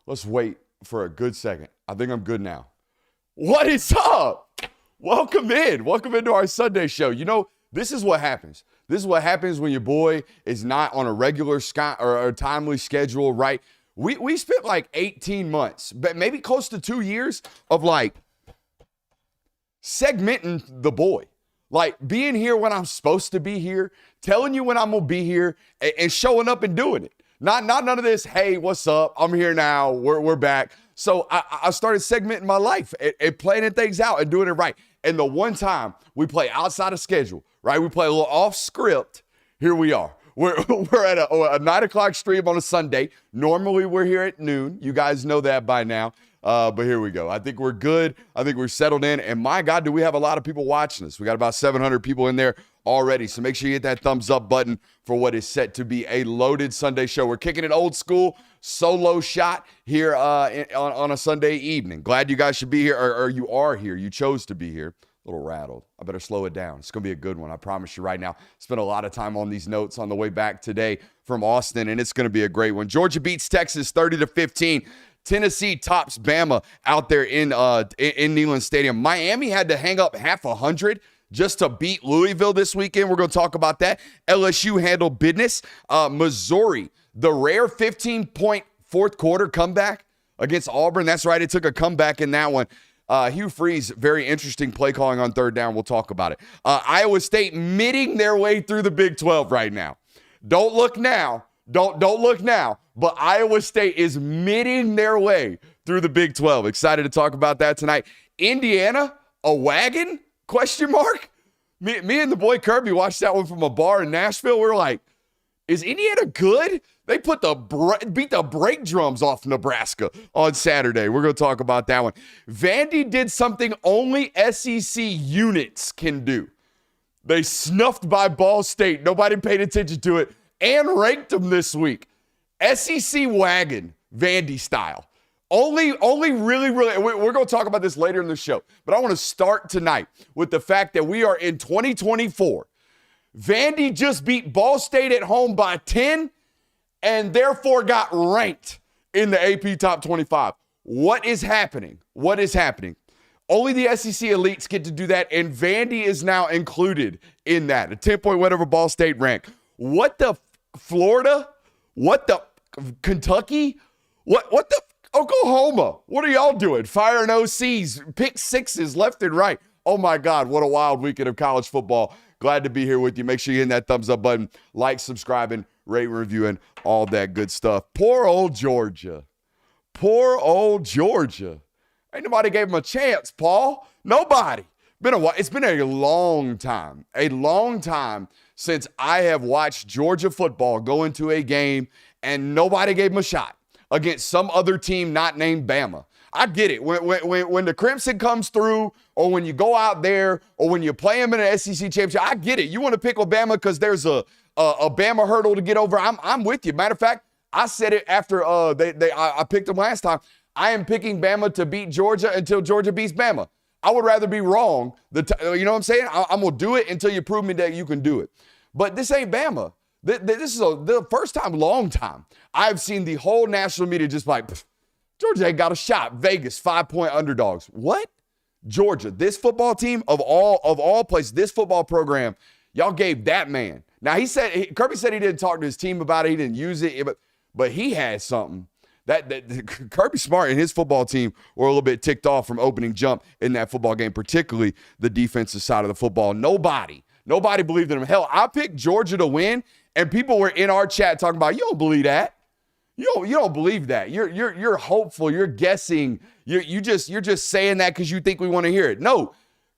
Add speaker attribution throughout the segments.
Speaker 1: Let's wait for a good second. I think I'm good now. What is up? Welcome in. Welcome into our Sunday show. You know, this is what happens. This is what happens when your boy is not on a regular or a timely schedule, right? We spent like 18 months, but maybe close to 2 years of like segmenting the boy. Like being here when I'm supposed to be here, telling you when I'm going to be here, and showing up and doing it. Not none of this, hey, what's up? I'm here now. We're back. So I started segmenting my life and planning things out and doing it right. And the one time we play outside of schedule, right? We play a little off script. Here we are. We're at a 9 o'clock stream on a Sunday. Normally we're here at noon. You guys know that by now. But here we go. I think we're good. I think we're settled in. And my God, do we have a lot of people watching us. We got about 700 people in there already. So make sure you hit that thumbs up button for what is set to be a loaded Sunday show. We're kicking it old school, solo shot here on a Sunday evening. Glad you guys should be here, or you are here. You chose to be here. A little rattled. I better slow it down. It's going to be a good one. I promise you right now. Spent a lot of time on these notes on the way back today from Austin, and it's going to be a great one. Georgia beats Texas 30-15. Tennessee tops Bama out there in Neyland Stadium. Miami had to hang up half 100 just to beat Louisville this weekend. We're going to talk about that. LSU handled business. Missouri, the rare 15-point fourth quarter comeback against Auburn. That's right. It took a comeback in that one. Hugh Freeze, very interesting play calling on third down. We'll talk about it. Iowa State mitting their way through the Big 12 right now. Don't look now. Don't look now. But Iowa State is mitting their way through the Big 12. Excited to talk about that tonight. Indiana, a wagon? Question mark? Me and the boy Kirby watched that one from a bar in Nashville. We were like, is Indiana good? They beat the brake drums off Nebraska on Saturday. We're going to talk about that one. Vandy did something only SEC units can do. They snuffed by Ball State. Nobody paid attention to it and ranked them this week. SEC wagon, Vandy style. Only really, we're going to talk about this later in the show, but I want to start tonight with the fact that we are in 2024. Vandy just beat Ball State at home by 10 and therefore got ranked in the AP Top 25. What is happening? What is happening? Only the SEC elites get to do that, and Vandy is now included in that. A 10-point win over Ball State rank. What the Florida? What the Kentucky? What the Oklahoma? What are y'all doing? Firing OCs, pick sixes left and right. Oh my God, what a wild weekend of college football. Glad to be here with you. Make sure you hit that thumbs up button, like, subscribing, rate, reviewing, all that good stuff. Poor old Georgia. Poor old Georgia. Ain't nobody gave him a chance, Paul. Nobody. It's been a long time since I have watched Georgia football go into a game and nobody gave him a shot against some other team not named Bama. I get it. When the Crimson comes through, or when you go out there, or when you play them in an SEC championship, I get it. You want to pick Bama because there's a Bama hurdle to get over. I'm with you. Matter of fact, I said it after I picked them last time. I am picking Bama to beat Georgia until Georgia beats Bama. I would rather be wrong. You know what I'm saying? I'm going to do it until you prove me that you can do it. But this ain't Bama. This is the first time, long time, I've seen the whole national media just like, Georgia ain't got a shot. Vegas, 5-point underdogs. What? Georgia, this football team of all places, this football program, y'all gave that man. Now, Kirby said he didn't talk to his team about it. He didn't use it, but he had something. That Kirby Smart and his football team were a little bit ticked off from opening jump in that football game, particularly the defensive side of the football. Nobody believed in him. Hell, I picked Georgia to win, and people were in our chat talking about, you don't believe that. You don't believe that. You're hopeful. You're guessing. You're just saying that because you think we want to hear it. No,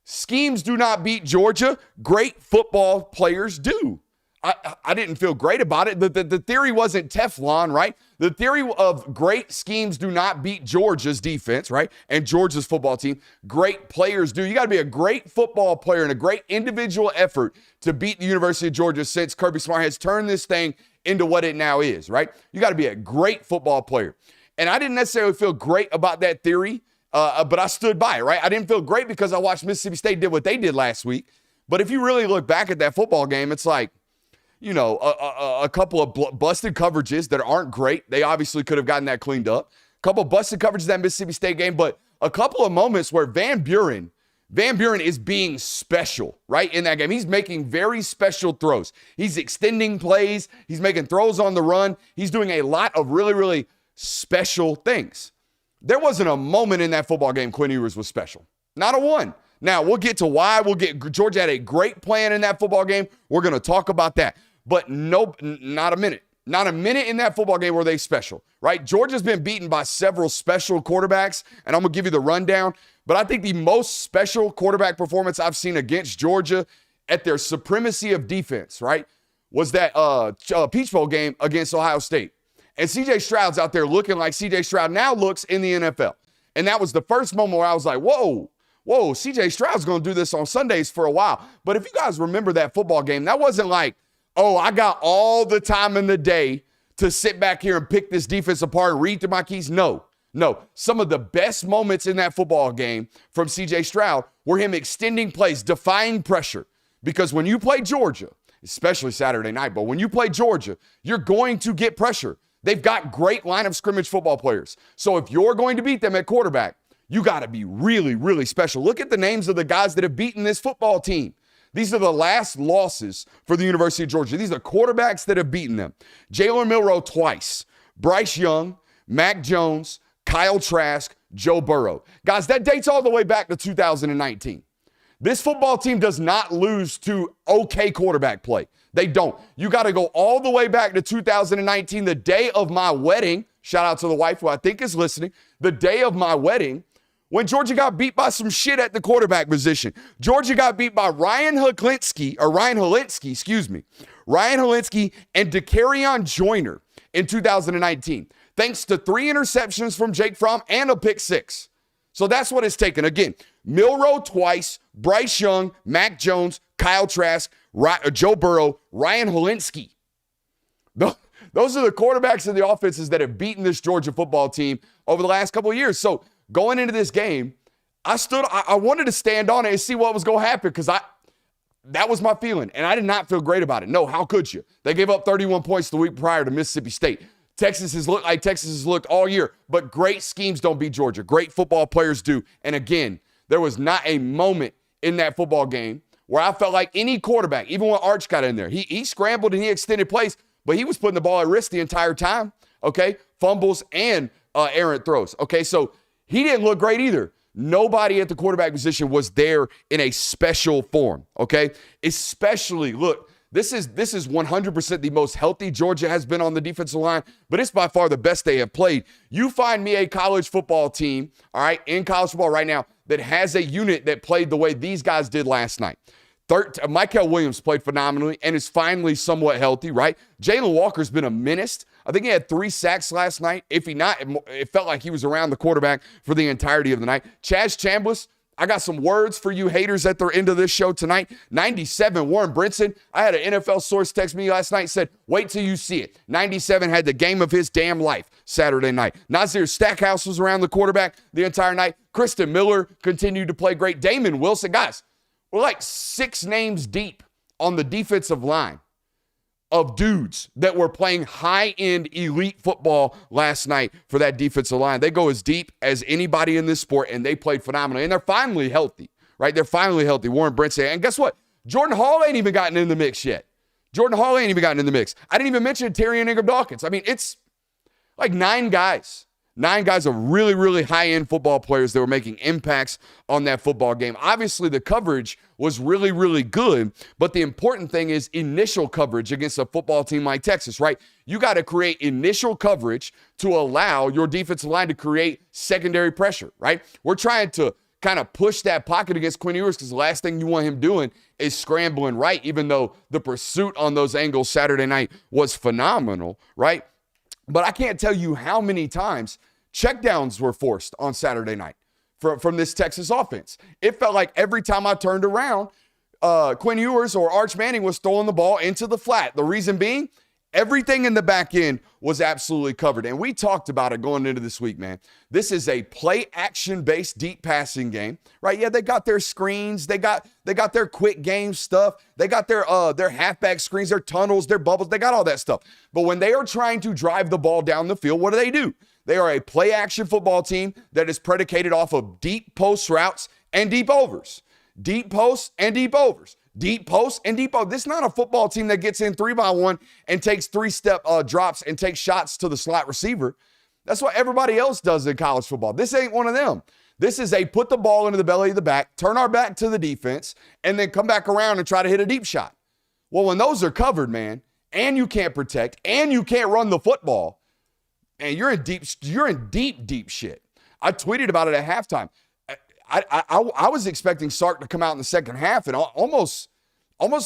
Speaker 1: schemes do not beat Georgia. Great football players do. I didn't feel great about it. The theory wasn't Teflon, right? The theory of great schemes do not beat Georgia's defense, right? And Georgia's football team. Great players do. You got to be a great football player and a great individual effort to beat the University of Georgia since Kirby Smart has turned this thing into what it now is, right? You got to be a great football player. And I didn't necessarily feel great about that theory, but I stood by it, right? I didn't feel great because I watched Mississippi State did what they did last week. But if you really look back at that football game, it's like, you know, a couple of busted coverages that aren't great. They obviously could have gotten that cleaned up. couple busted coverages that Mississippi State game, but a couple of moments where Van Buren is being special, right, in that game. He's making very special throws. He's extending plays. He's making throws on the run. He's doing a lot of really, really special things. There wasn't a moment in that football game Quinn Ewers was special. Not a one. Now, we'll get to why. Georgia had a great plan in that football game. We're going to talk about that. But no, not a minute. Not a minute in that football game were they special, right? Georgia's been beaten by several special quarterbacks, and I'm going to give you the rundown. But I think the most special quarterback performance I've seen against Georgia at their supremacy of defense, right, was that Peach Bowl game against Ohio State. And C.J. Stroud's out there looking like C.J. Stroud now looks in the NFL. And that was the first moment where I was like, whoa, C.J. Stroud's going to do this on Sundays for a while. But if you guys remember that football game, that wasn't like, oh, I got all the time in the day to sit back here and pick this defense apart and read through my keys. No. Some of the best moments in that football game from C.J. Stroud were him extending plays, defying pressure. Because when you play Georgia, especially Saturday night, but when you play Georgia, you're going to get pressure. They've got great line of scrimmage football players. So if you're going to beat them at quarterback, you got to be really, really special. Look at the names of the guys that have beaten this football team. These are the last losses for the University of Georgia. These are quarterbacks that have beaten them. Jalen Milroe twice, Bryce Young, Mac Jones, Kyle Trask, Joe Burrow. Guys, that dates all the way back to 2019. This football team does not lose to okay quarterback play. They don't. You got to go all the way back to 2019, the day of my wedding. Shout out to the wife who I think is listening. The day of my wedding, when Georgia got beat by some shit at the quarterback position. Georgia got beat by Ryan Hilinski and DeCarrion Joyner in 2019, thanks to 3 interceptions from Jake Fromm and a pick 6. So that's what it's taken. Again, Milroe twice, Bryce Young, Mac Jones, Kyle Trask, Joe Burrow, Ryan Hilinski. Those are the quarterbacks and the offenses that have beaten this Georgia football team over the last couple of years. So going into this game, I wanted to stand on it and see what was going to happen because that was my feeling, and I did not feel great about it. No, how could you? They gave up 31 points the week prior to Mississippi State. Texas has looked all year, but great schemes don't beat Georgia. Great football players do. And again, there was not a moment in that football game where I felt like any quarterback, even when Arch got in there, he scrambled and he extended plays, but he was putting the ball at risk the entire time, okay? Fumbles and errant throws, okay? So he didn't look great either. Nobody at the quarterback position was there in a special form, okay? Especially, look, this is 100% the most healthy Georgia has been on the defensive line, but it's by far the best they have played. You find me a college football team, all right, in college football right now that has a unit that played the way these guys did last night. Michael Williams played phenomenally and is finally somewhat healthy, right? Jalen Walker's been a menace. I think he had 3 sacks last night. If he not, it felt like he was around the quarterback for the entirety of the night. Chaz Chambliss, I got some words for you haters at the end of this show tonight. 97, Warren Brinson. I had an NFL source text me last night and said, wait till you see it. 97 had the game of his damn life Saturday night. Nazir Stackhouse was around the quarterback the entire night. Kristen Miller continued to play great. Damon Wilson. Guys, we're like 6 names deep on the defensive line of dudes that were playing high-end elite football last night for that defensive line. They go as deep as anybody in this sport, and they played phenomenally. And they're finally healthy, right? They're finally healthy. Warren Brinson. And guess what? Jordan Hall ain't even gotten in the mix yet. I didn't even mention Terry and Ingram Dawkins. I mean, it's like 9 guys. 9 guys of really, really high-end football players that were making impacts on that football game. Obviously, the coverage was really, really good, but the important thing is initial coverage against a football team like Texas, right? You got to create initial coverage to allow your defensive line to create secondary pressure, right? We're trying to kind of push that pocket against Quinn Ewers because the last thing you want him doing is scrambling right, even though the pursuit on those angles Saturday night was phenomenal, right? But I can't tell you how many times checkdowns were forced on Saturday night from this Texas offense. It felt like every time I turned around, Quinn Ewers or Arch Manning was throwing the ball into the flat. The reason being, everything in the back end was absolutely covered. And we talked about it going into this week, man. This is a play-action-based deep passing game, right? Yeah, they got their screens. They got their quick game stuff. They got their halfback screens, their tunnels, their bubbles. They got all that stuff. But when they are trying to drive the ball down the field, what do? They are a play-action football team that is predicated off of deep post routes and deep overs. Deep posts and deep overs. Deep posts and deep overs. This is not a football team that gets in 3-by-1 and takes 3-step drops and takes shots to the slot receiver. That's what everybody else does in college football. This ain't one of them. This is a put the ball into the belly of the back, turn our back to the defense, and then come back around and try to hit a deep shot. Well, when those are covered, man, and you can't protect, and you can't run the football, and you're in deep shit. I tweeted about it at halftime. I was expecting Sark to come out in the second half and almost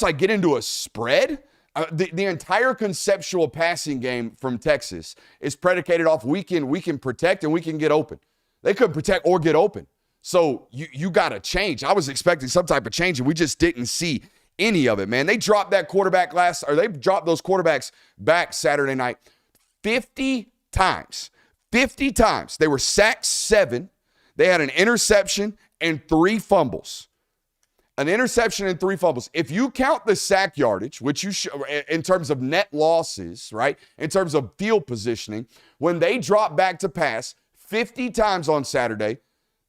Speaker 1: like get into a spread. The entire conceptual passing game from Texas is predicated off we can protect and we can get open. They couldn't protect or get open. So you got to change. I was expecting some type of change, and we just didn't see any of it, man. They dropped that quarterback they dropped those quarterbacks back Saturday night 50 times. 50 times. They were sacked 7. They had an interception and 3 fumbles. An interception and 3 fumbles. If you count the sack yardage, which you in terms of net losses, right? In terms of field positioning, when they dropped back to pass 50 times on Saturday,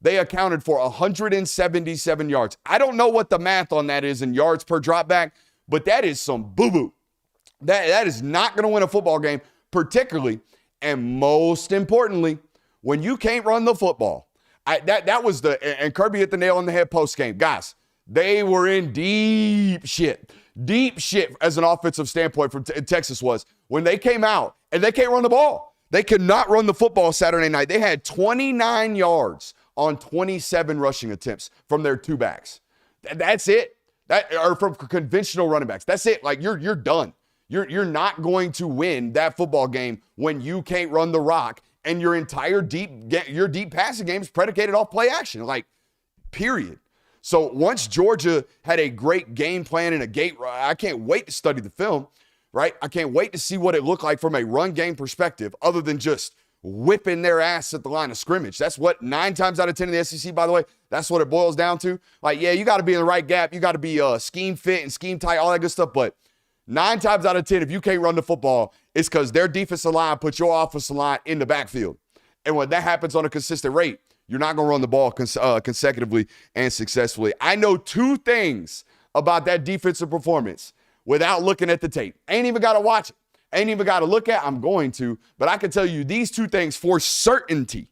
Speaker 1: they accounted for 177 yards. I don't know what the math on that is in yards per drop back, but that is some boo-boo. That is not going to win a football game, particularly, and most importantly, when you can't run the football. That was and Kirby hit the nail on the head post game. Guys, they were in deep shit as an offensive standpoint from Texas was when they came out and they can't run the ball. They could not run the football Saturday night. They had 29 yards on 27 rushing attempts from their 2 backs. That's it. Or from conventional running backs. That's it. Like you're done. You're not going to win that football game when you can't run the rock and your entire deep passing game is predicated off play action. Like, period. So once Georgia had a great game plan and I can't wait to study the film, right? I can't wait to see what it looked like from a run game perspective other than just whipping their ass at the line of scrimmage. That's what 9 times out of 10 in the SEC, by the way, that's what it boils down to. Like, yeah, you got to be in the right gap. You got to be scheme fit and scheme tight, all that good stuff. But 9 times out of 10, if you can't run the football, it's because their defensive line puts your offensive line in the backfield. And when that happens on a consistent rate, you're not going to run the ball consecutively and successfully. I know 2 things about that defensive performance without looking at the tape. Ain't even got to watch it. Ain't even got to look at. I'm going to. But I can tell you these 2 things for certainty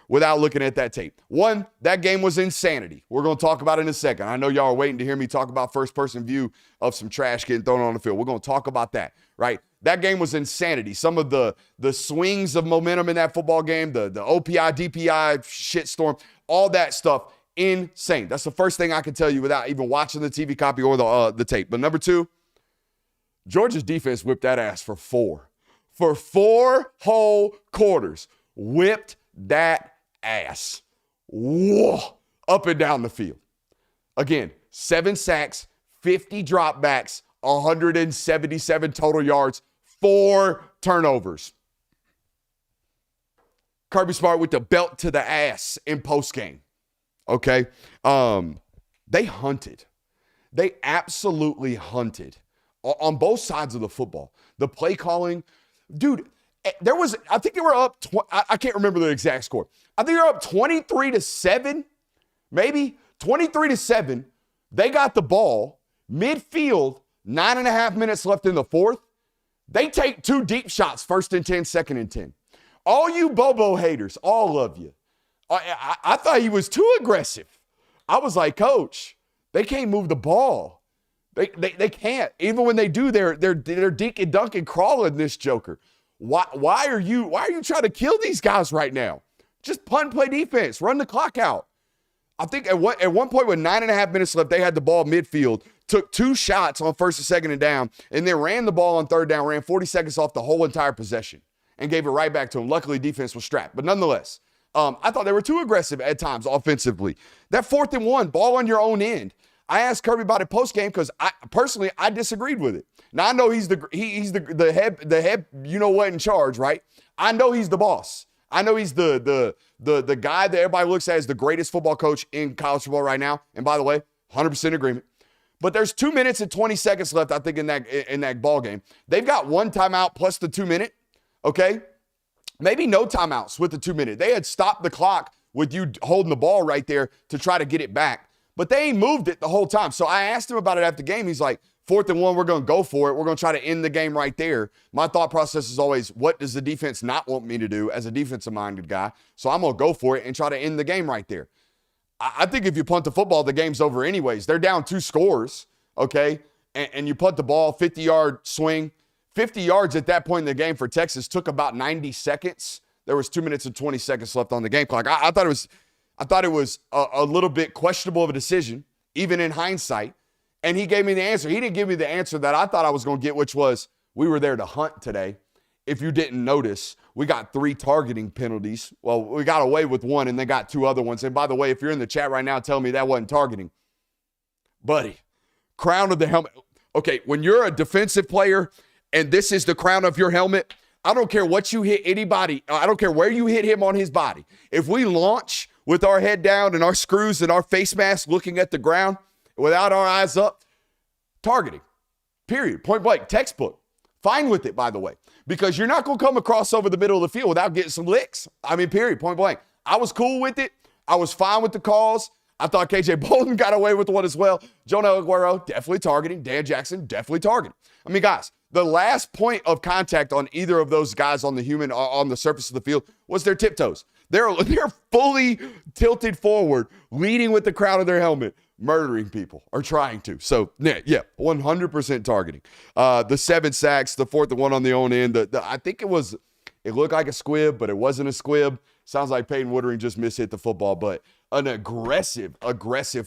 Speaker 1: without looking at that tape. 1, that game was insanity. We're going to talk about it in a second. I know y'all are waiting to hear me talk about first-person view of some trash getting thrown on the field. We're going to talk about that, right? That game was insanity. Some of the swings of momentum in that football game, the OPI, DPI shitstorm, all that stuff, insane. That's the first thing I can tell you without even watching the TV copy or the tape. But number 2, Georgia's defense whipped that ass for 4. For 4 whole quarters. Whipped that ass. Whoa, up and down the field. Again, 7 sacks, 50 dropbacks, 177 total yards, 4 turnovers. Kirby Smart with the belt to the ass in postgame. Okay? They hunted. They absolutely hunted on both sides of the football. The play calling, dude, I think they were up, I can't remember the exact score. I think they were up 23-7, maybe 23-7. They got the ball midfield, 9.5 minutes left in the 4th. They take 2 deep shots, 1st and 10, 2nd and 10. All you Bobo haters, all of you. I thought he was too aggressive. I was like, Coach, they can't move the ball. They can't. Even when they do, they're dink and dunk and crawling this joker. Why are you trying to kill these guys right now? Just punt and play defense. Run the clock out. I think at one point with 9.5 minutes left, they had the ball midfield, took 2 shots on 1st and 2nd and down, and then ran the ball on 3rd down, ran 40 seconds off the whole entire possession and gave it right back to them. Luckily, defense was strapped. But nonetheless, I thought they were too aggressive at times offensively. That 4th and 1, ball on your own end. I asked Kirby about it post game because I disagreed with it. Now I know he's the head you know what in charge, right? I know he's the boss. I know he's the guy that everybody looks at as the greatest football coach in college football right now. And by the way, 100% agreement. But there's 2 minutes and 20 seconds left, I think, in that ball game. They've got 1 timeout plus the 2 minute. Okay, maybe no timeouts with the 2 minute. They had stopped the clock with you holding the ball right there to try to get it back. But they ain't moved it the whole time. So I asked him about it after the game. He's like, 4th and 1, we're going to go for it. We're going to try to end the game right there. My thought process is always, what does the defense not want me to do as a defensive-minded guy? So I'm going to go for it and try to end the game right there. I think if you punt the football, the game's over anyways. They're down 2 scores, okay? And you punt the ball, 50-yard swing. 50 yards at that point in the game for Texas took about 90 seconds. There was 2 minutes and 20 seconds left on the game clock. I thought it was a little bit questionable of a decision, even in hindsight. And he gave me the answer. He didn't give me the answer that I thought I was going to get, which was, we were there to hunt today. If you didn't notice, we got 3 targeting penalties. Well, we got away with 1, and they got 2 other ones. And by the way, if you're in the chat right now telling me that wasn't targeting, buddy, crown of the helmet. Okay, when you're a defensive player and this is the crown of your helmet, I don't care what you hit anybody. I don't care where you hit him on his body. If we launch with our head down and our screws and our face mask looking at the ground without our eyes up, targeting, period, point blank, textbook. Fine with it, by the way, because you're not going to come across over the middle of the field without getting some licks. I mean, period, point blank. I was cool with it. I was fine with the calls. I thought KJ Bolden got away with one as well. Jonah Aguero, definitely targeting. Dan Jackson, definitely targeting. I mean, guys, the last point of contact on either of those guys on the surface of the field was their tiptoes. They're fully tilted forward, leading with the crown of their helmet, murdering people, or trying to. So, yeah, 100% targeting. The 7 sacks, the 4th and 1 on the own end. I think it looked like a squib, but it wasn't a squib. Sounds like Peyton Woodring just mishit the football, but an aggressive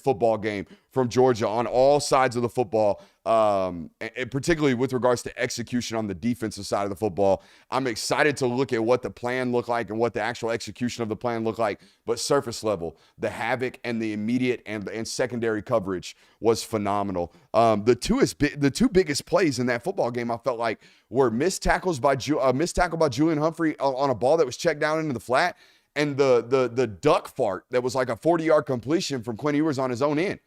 Speaker 1: football game from Georgia on all sides of the football, and particularly with regards to execution on the defensive side of the football. I'm excited to look at what the plan looked like and what the actual execution of the plan looked like, but surface level, the havoc and the immediate and secondary coverage was phenomenal. The two biggest plays in that football game, I felt like, were missed tackle by Julian Humphrey on a ball that was checked down into the flat, and the duck fart that was like a 40-yard completion from Quinn Ewers on his own end.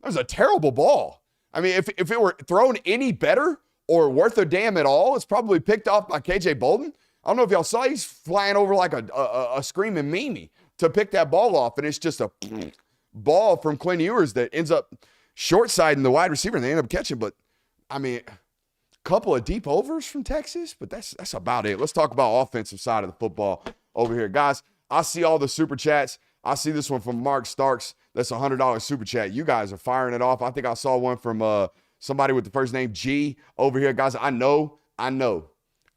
Speaker 1: That was a terrible ball. I mean, if it were thrown any better or worth a damn at all, it's probably picked off by KJ Bolden. I don't know if y'all saw, he's flying over like a screaming Mimi to pick that ball off, and it's just a ball from Quinn Ewers that ends up short-siding the wide receiver, and they end up catching. But, I mean, a couple of deep overs from Texas, but that's about it. Let's talk about offensive side of the football over here. Guys, I see all the super chats. I see this one from Mark Starks. That's a $100 super chat. You guys are firing it off. I think I saw one from somebody with the first name G over here. Guys, I know I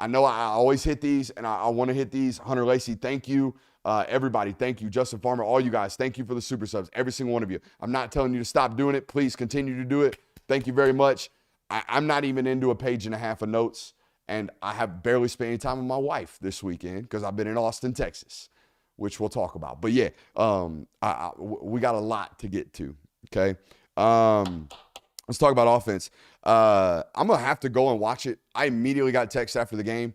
Speaker 1: always hit these, and I want to hit these. Hunter Lacey, thank you. Everybody, thank you. Justin Farmer, all you guys, thank you for the super subs. Every single one of you. I'm not telling you to stop doing it. Please continue to do it. Thank you very much. I'm not even into a page and a half of notes, and I have barely spent any time with my wife this weekend because I've been in Austin, Texas, which we'll talk about. But yeah, we got a lot to get to, okay? Let's talk about offense. I'm going to have to go and watch it. I immediately got text after the game.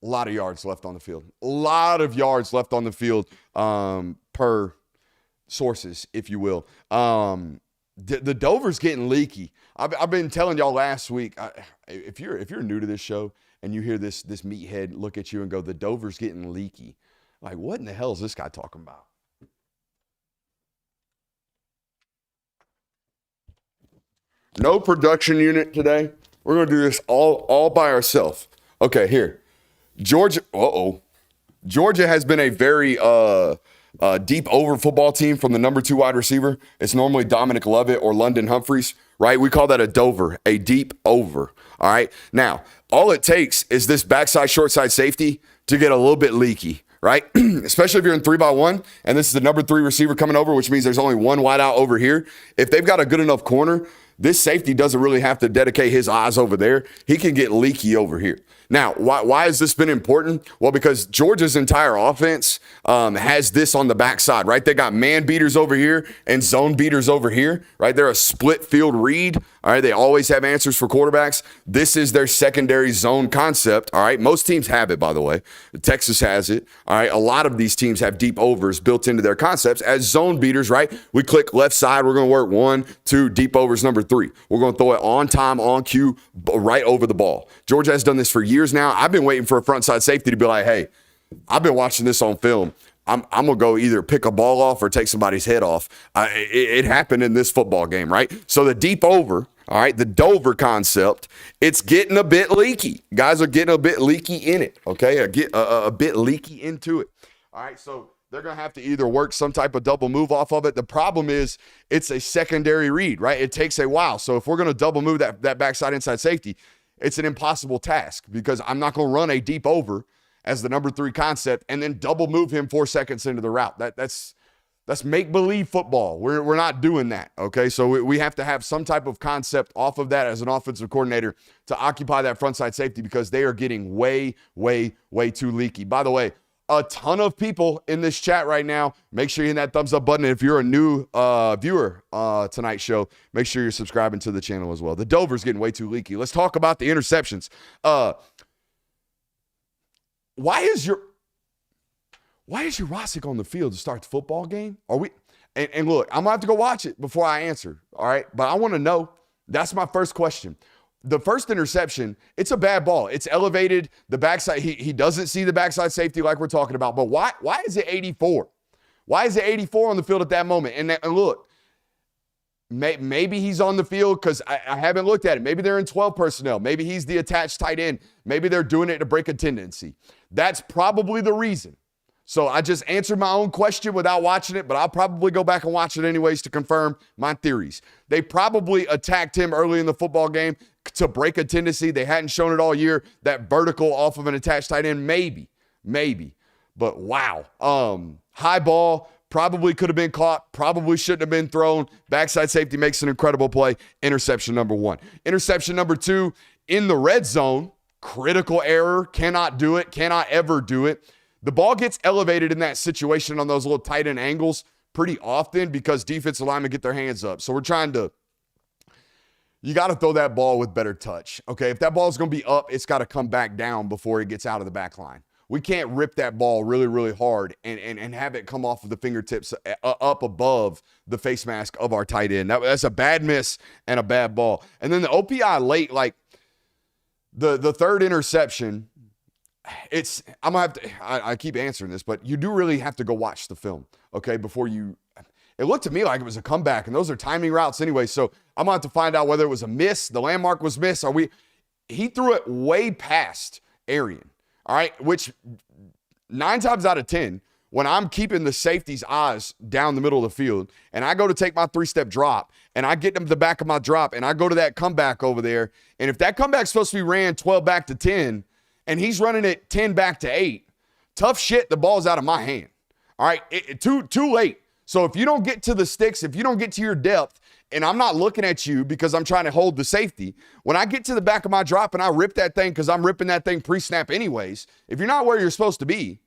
Speaker 1: A lot of yards left on the field. A lot of yards left on the field per sources, if you will. The Dover's getting leaky. I've been telling y'all last week, if you're new to this show and you hear this meathead look at you and go, the Dover's getting leaky, like, what in the hell is this guy talking about? No production unit today. We're going to do this all by ourselves. Okay, here. Georgia has been a very deep over football team from the number 2 wide receiver. It's normally Dominic Lovett or London Humphreys, right? We call that a Dover, a deep over, all right? Now, all it takes is this backside, short side safety to get a little bit leaky, right? Especially if you're in 3-by-1 and this is the number 3 receiver coming over, which means there's only one wide out over here. If they've got a good enough corner, this safety doesn't really have to dedicate his eyes over there. He can get leaky over here. Now, why has this been important? Well, because Georgia's entire offense has this on the backside, right? They got man beaters over here and zone beaters over here, right? They're a split field read, all right? They always have answers for quarterbacks. This is their secondary zone concept, all right? Most teams have it, by the way. Texas has it, all right? A lot of these teams have deep overs built into their concepts as zone beaters, right? We click left side, we're going to work 1, 2, deep overs number 3. We're going to throw it on time, on cue, right over the ball. Georgia has done this for years now. I've been waiting for a front side safety to be like, hey, I've been watching this on film. I'm going to go either pick a ball off or take somebody's head off. It happened in this football game, right? So the deep over, all right, the Dover concept, it's getting a bit leaky. Guys are getting a bit leaky in it, okay? A bit leaky into it. All right, so they're going to have to either work some type of double move off of it. The problem is it's a secondary read, right? It takes a while. So if we're going to double move that backside inside safety, it's an impossible task because I'm not going to run a deep over as the number 3 concept and then double move him 4 seconds into the route. That's make-believe football. We're not doing that, okay? So we have to have some type of concept off of that as an offensive coordinator to occupy that front side safety because they are getting way, way, way too leaky. By the way, a ton of people in this chat right now. Make sure you hit that thumbs up button. And if you're a new viewer tonight's show, make sure you're subscribing to the channel as well. The Dover's getting way too leaky. Let's talk about the interceptions. Why is your Rosick on the field to start the football game? Are we? And look, I'm gonna have to go watch it before I answer. All right, but I want to know. That's my first question. The first interception, it's a bad ball. It's elevated. The backside, he doesn't see the backside safety like we're talking about. But why is it 84? Why is it 84 on the field at that moment? And look, maybe he's on the field because I haven't looked at it. Maybe they're in 12 personnel. Maybe he's the attached tight end. Maybe they're doing it to break a tendency. That's probably the reason. So I just answered my own question without watching it, but I'll probably go back and watch it anyways to confirm my theories. They probably attacked him early in the football game to break a tendency. They hadn't shown it all year. That vertical off of an attached tight end, maybe. But wow. High ball, probably could have been caught, probably shouldn't have been thrown. Backside safety makes an incredible play. Interception number 1. Interception number 2, in the red zone, critical error, cannot do it, cannot ever do it. The ball gets elevated in that situation on those little tight end angles pretty often because defensive linemen get their hands up. So you got to throw that ball with better touch, okay? If that ball is going to be up, it's got to come back down before it gets out of the back line. We can't rip that ball really, really hard and have it come off of the fingertips up above the face mask of our tight end. That's a bad miss and a bad ball. And then the OPI late, like the third interception, I'm going to have to, I keep answering this, but you do really have to go watch the film, okay, before it looked to me like it was a comeback, and those are timing routes anyway, so I'm going to have to find out whether it was a miss, the landmark was missed, he threw it way past Arian, all right, which 9 times out of 10, when I'm keeping the safety's eyes down the middle of the field, and I go to take my 3-step drop, and I get them to the back of my drop, and I go to that comeback over there, and if that comeback's supposed to be ran 12 back to 10, and he's running it 10 back to 8, tough shit, the ball's out of my hand. All right, too late. So if you don't get to the sticks, if you don't get to your depth, and I'm not looking at you because I'm trying to hold the safety, when I get to the back of my drop and I rip that thing because I'm ripping that thing pre-snap anyways, if you're not where you're supposed to be,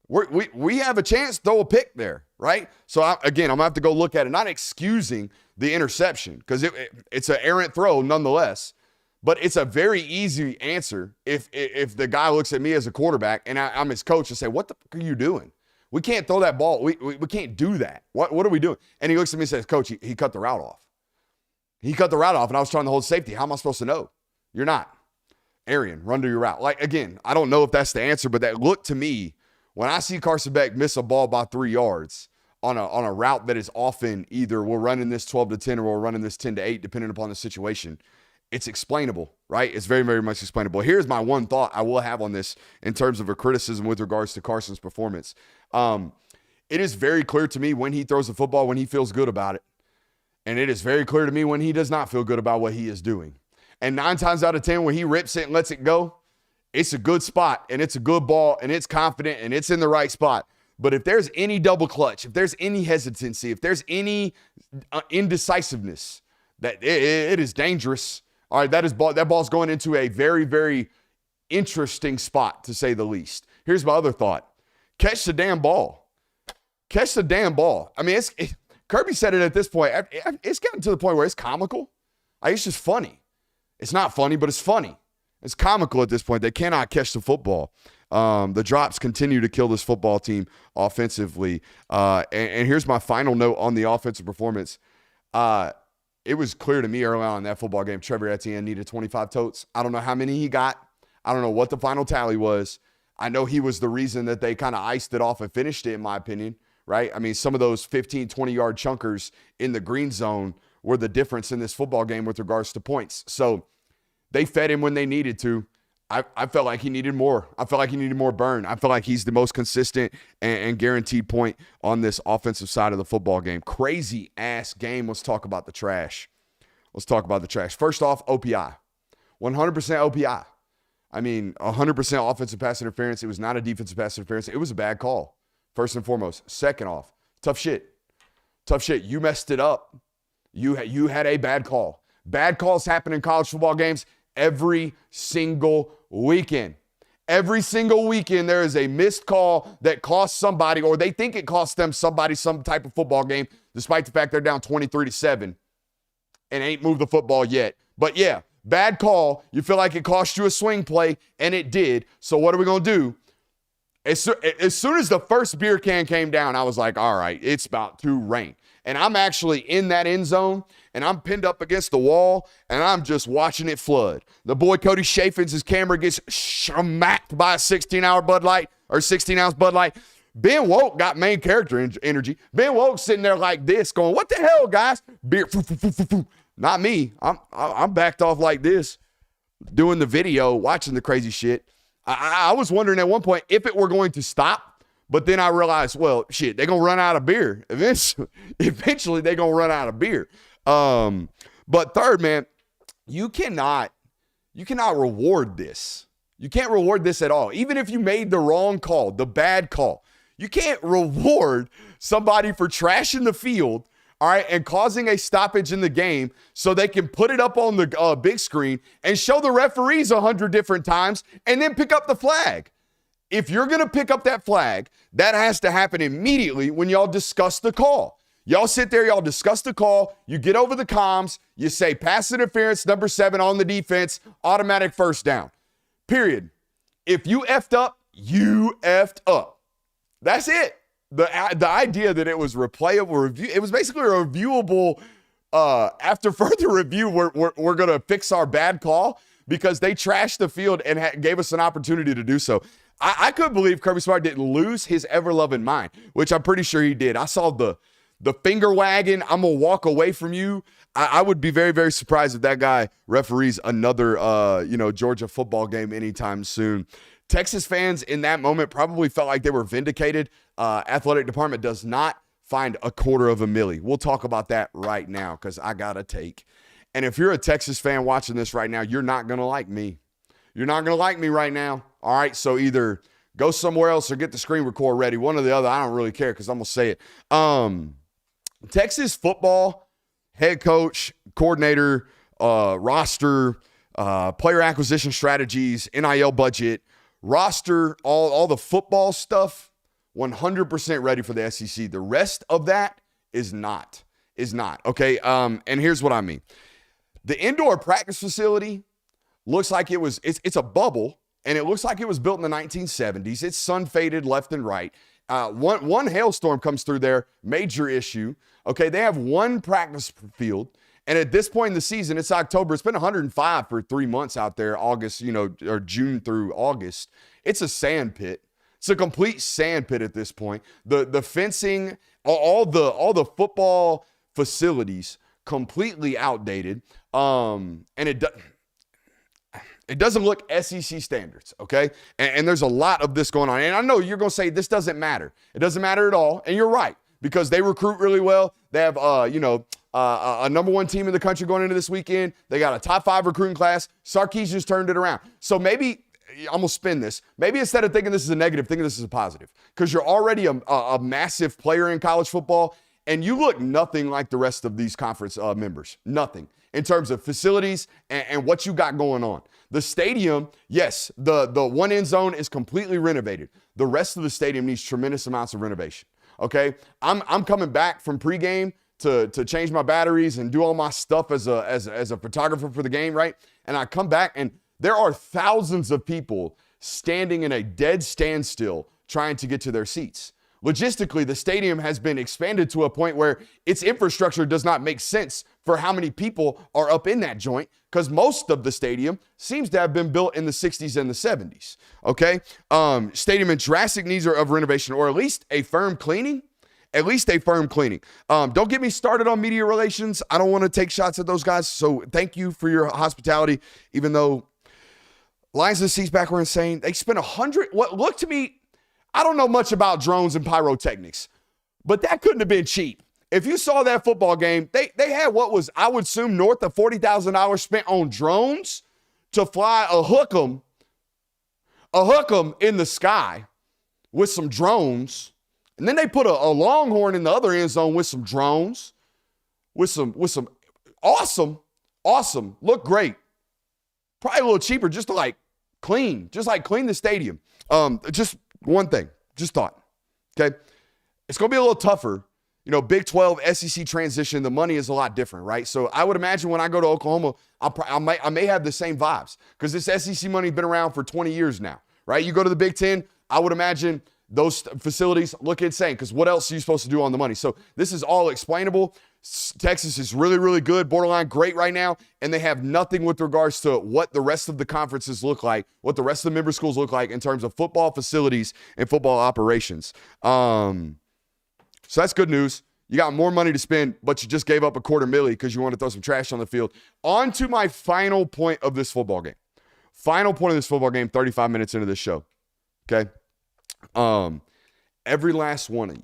Speaker 1: we have a chance to throw a pick there, right? So again, I'm going to have to go look at it, not excusing the interception because it's an errant throw nonetheless. But it's a very easy answer if the guy looks at me as a quarterback and I'm his coach and say, what the fuck are you doing? We can't throw that ball. We can't do that. What are we doing? And he looks at me and says, Coach, he cut the route off. He cut the route off, and I was trying to hold safety. How am I supposed to know? You're not. Arian, run to your route. Like, again, I don't know if that's the answer, but that looked to me, when I see Carson Beck miss a ball by 3 yards on a route that is often either we're running this 12 to 10 or we're running this 10 to 8, depending upon the situation, it's explainable, right? It's very, very much explainable. Here's my one thought I will have on this in terms of a criticism with regards to Carson's performance. It is very clear to me when he throws the football, when he feels good about it. And it is very clear to me when he does not feel good about what he is doing. And 9 times out of 10, when he rips it and lets it go, it's a good spot, and it's a good ball, and it's confident, and it's in the right spot. But if there's any double clutch, if there's any hesitancy, if there's any indecisiveness, that it is dangerous. All right, that ball's going into a very, very interesting spot, to say the least. Here's my other thought. Catch the damn ball. Catch the damn ball. I mean, Kirby said it at this point. It's gotten to the point where it's comical. It's just funny. It's not funny, but it's funny. It's comical at this point. They cannot catch the football. The drops continue to kill this football team offensively. And here's my final note on the offensive performance. It was clear to me early on in that football game, Trevor Etienne needed 25 totes. I don't know how many he got. I don't know what the final tally was. I know he was the reason that they kind of iced it off and finished it, in my opinion, right? I mean, some of those 15, 20-yard chunkers in the green zone were the difference in this football game with regards to points. So they fed him when they needed to. I felt like he needed more. I felt like he needed more burn. I feel like he's the most consistent and guaranteed point on this offensive side of the football game. Crazy-ass game. Let's talk about the trash. First off, OPI. 100% OPI. I mean, 100% offensive pass interference. It was not a defensive pass interference. It was a bad call, first and foremost. Second off, tough shit. You messed it up. You had a bad call. Bad calls happen in college football games every single weekend. Every single weekend, there is a missed call that costs somebody, or they think it costs them somebody some type of football game, despite the fact they're down 23-7 and ain't moved the football yet. But yeah, bad call. You feel like it cost you a swing play, and it did. So what are we going to do? As soon as the first beer can came down, I was like, all right, it's about to rain. And I'm actually in that end zone, and I'm pinned up against the wall, and I'm just watching it flood. The boy Cody Chaffins, his camera gets smacked by a 16-ounce Bud Light. Ben Woke got main character energy. Ben Woke sitting there like this going, what the hell, guys? Beer, Not me. I'm backed off like this, doing the video, watching the crazy shit. I was wondering at one point if it were going to stop, but then I realized, well, shit, they're going to run out of beer. Eventually they're going to run out of beer. But third, man, you cannot reward this. You can't reward this at all. Even if you made the wrong call, the bad call, you can't reward somebody for trashing the field, all right, and causing a stoppage in the game so they can put it up on the big screen and show the referees 100 different times and then pick up the flag. If you're going to pick up that flag, that has to happen immediately when y'all discuss the call. Y'all sit there, y'all discuss the call, you get over the comms, you say pass interference, number 7 on the defense, automatic first down. Period. If you effed up, you effed up. That's it. The idea that it was replayable review, it was basically a reviewable, after further review, we're going to fix our bad call because they trashed the field and gave us an opportunity to do so. I couldn't believe Kirby Smart didn't lose his ever-loving mind, which I'm pretty sure he did. I saw the finger wagging, I'm going to walk away from you. I would be very, very surprised if that guy referees another, Georgia football game anytime soon. Texas fans in that moment probably felt like they were vindicated. Athletic department does not find $250,000. We'll talk about that right now because I got a take. And if you're a Texas fan watching this right now, you're not going to like me. You're not going to like me right now. All right, so either go somewhere else or get the screen record ready. One or the other. I don't really care because I'm going to say it. Texas football head coach, coordinator, roster, player acquisition strategies, NIL budget, roster, all the football stuff, 100% ready for the SEC. The rest of that is not. Okay, and here's what I mean. The indoor practice facility looks like it's a bubble, and it looks like it was built in the 1970s. It's sun-faded left and right. One hailstorm comes through there, major issue. Okay, they have one practice field, and at this point in the season, it's October. It's been 105 for 3 months out there, August, or June through August. It's a sand pit. It's a complete sand pit at this point. The fencing, all the football facilities, completely outdated. And it doesn't look SEC standards, okay? And there's a lot of this going on. And I know you're going to say this doesn't matter. It doesn't matter at all. And you're right, because they recruit really well. They have, a number 1 team in the country going into this weekend. They got a top 5 recruiting class. Sarkisian's turned it around. So maybe I'm going to spin this. Maybe instead of thinking this is a negative, think of this as a positive, because you're already a massive player in college football, and you look nothing like the rest of these conference members. Nothing in terms of facilities and what you got going on. The stadium, yes, the one end zone is completely renovated. The rest of the stadium needs tremendous amounts of renovation. Okay, I'm coming back from pregame to change my batteries and do all my stuff as a photographer for the game, right? And I come back and there are thousands of people standing in a dead standstill trying to get to their seats. Logistically, the stadium has been expanded to a point where its infrastructure does not make sense for how many people are up in that joint, because most of the stadium seems to have been built in the 60s and the 70s, okay? Stadium in drastic needs of renovation, or at least a firm cleaning. Don't get me started on media relations. I don't want to take shots at those guys, so thank you for your hospitality, even though lines of seats back were insane. They spent look to me, I don't know much about drones and pyrotechnics, but that couldn't have been cheap. If you saw that football game, they had what was, I would assume, north of $40,000 spent on drones to fly a hook 'em in the sky with some drones. And then they put a Longhorn in the other end zone with some drones, with some awesome, look great. Probably a little cheaper just to clean the stadium. Just one thing, just thought, okay? It's going to be a little tougher. Big 12, SEC transition, the money is a lot different, right? So I would imagine when I go to Oklahoma, I may have the same vibes because this SEC money has been around for 20 years now, right? You go to the Big 10, I would imagine those facilities look insane because what else are you supposed to do on the money? So this is all explainable. Texas is really, really good, borderline great right now, and they have nothing with regards to what the rest of the conferences look like, what the rest of the member schools look like in terms of football facilities and football operations. So that's good news. You got more money to spend, but you just gave up $250,000 because you want to throw some trash on the field. On to my final point of this football game. 35 minutes into this show, okay? Every last one of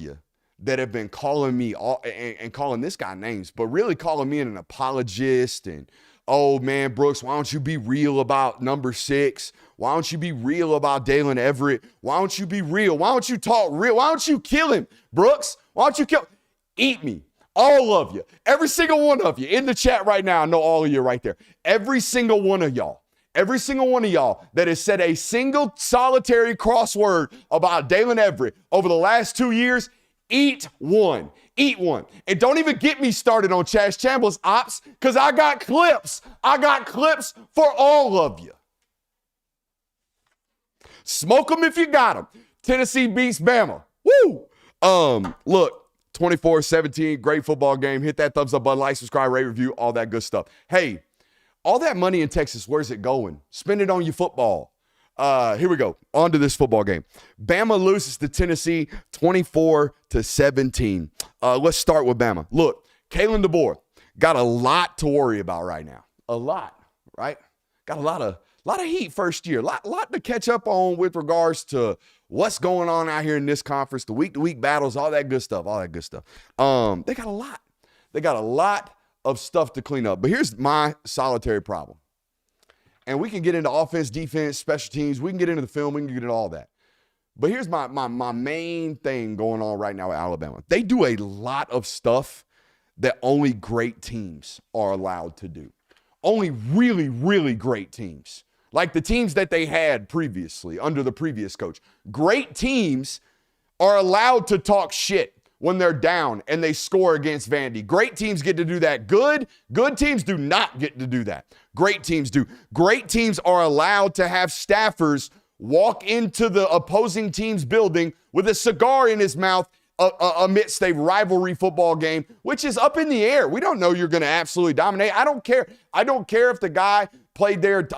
Speaker 1: you that have been calling me and calling this guy names, but really calling me an apologist and, oh, man, Brooks, why don't you be real about number 6? Why don't you be real about Dalen Everett? Why don't you be real? Why don't you talk real? Why don't you kill him, Brooks? Why don't you kill him? Eat me. All of you. Every single one of you in the chat right now. I know all of you right there. Every single one of y'all that has said a single solitary crossword about Dalen Everett over the last 2 years, eat one. And don't even get me started on Chaz Chambliss ops, because I got clips. For all of you. Smoke them if you got them. Tennessee beats Bama. Woo! Look, 24-17, great football game. Hit that thumbs up button, like, subscribe, rate, review, all that good stuff. Hey, all that money in Texas, where's it going? Spend it on your football. Here we go. On to this football game. Bama loses to Tennessee 24-17. Let's start with Bama. Look, Kalen DeBoer got a lot to worry about right now. A lot, right? Got a lot of heat first year. Lot to catch up on with regards to what's going on out here in this conference, the week-to-week battles, all that good stuff. They got a lot. They got a lot of stuff to clean up. But here's my solitary problem. And we can get into offense, defense, special teams. We can get into the film. We can get into all that. But here's my main thing going on right now at Alabama. They do a lot of stuff that only great teams are allowed to do. Only really, really great teams. Like the teams that they had previously under the previous coach. Great teams are allowed to talk shit when they're down and they score against Vandy. Great teams get to do that. Good teams do not get to do that. Great teams do. Great teams are allowed to have staffers walk into the opposing team's building with a cigar in his mouth amidst a rivalry football game, which is up in the air. We don't know you're going to absolutely dominate. I don't care if the guy played there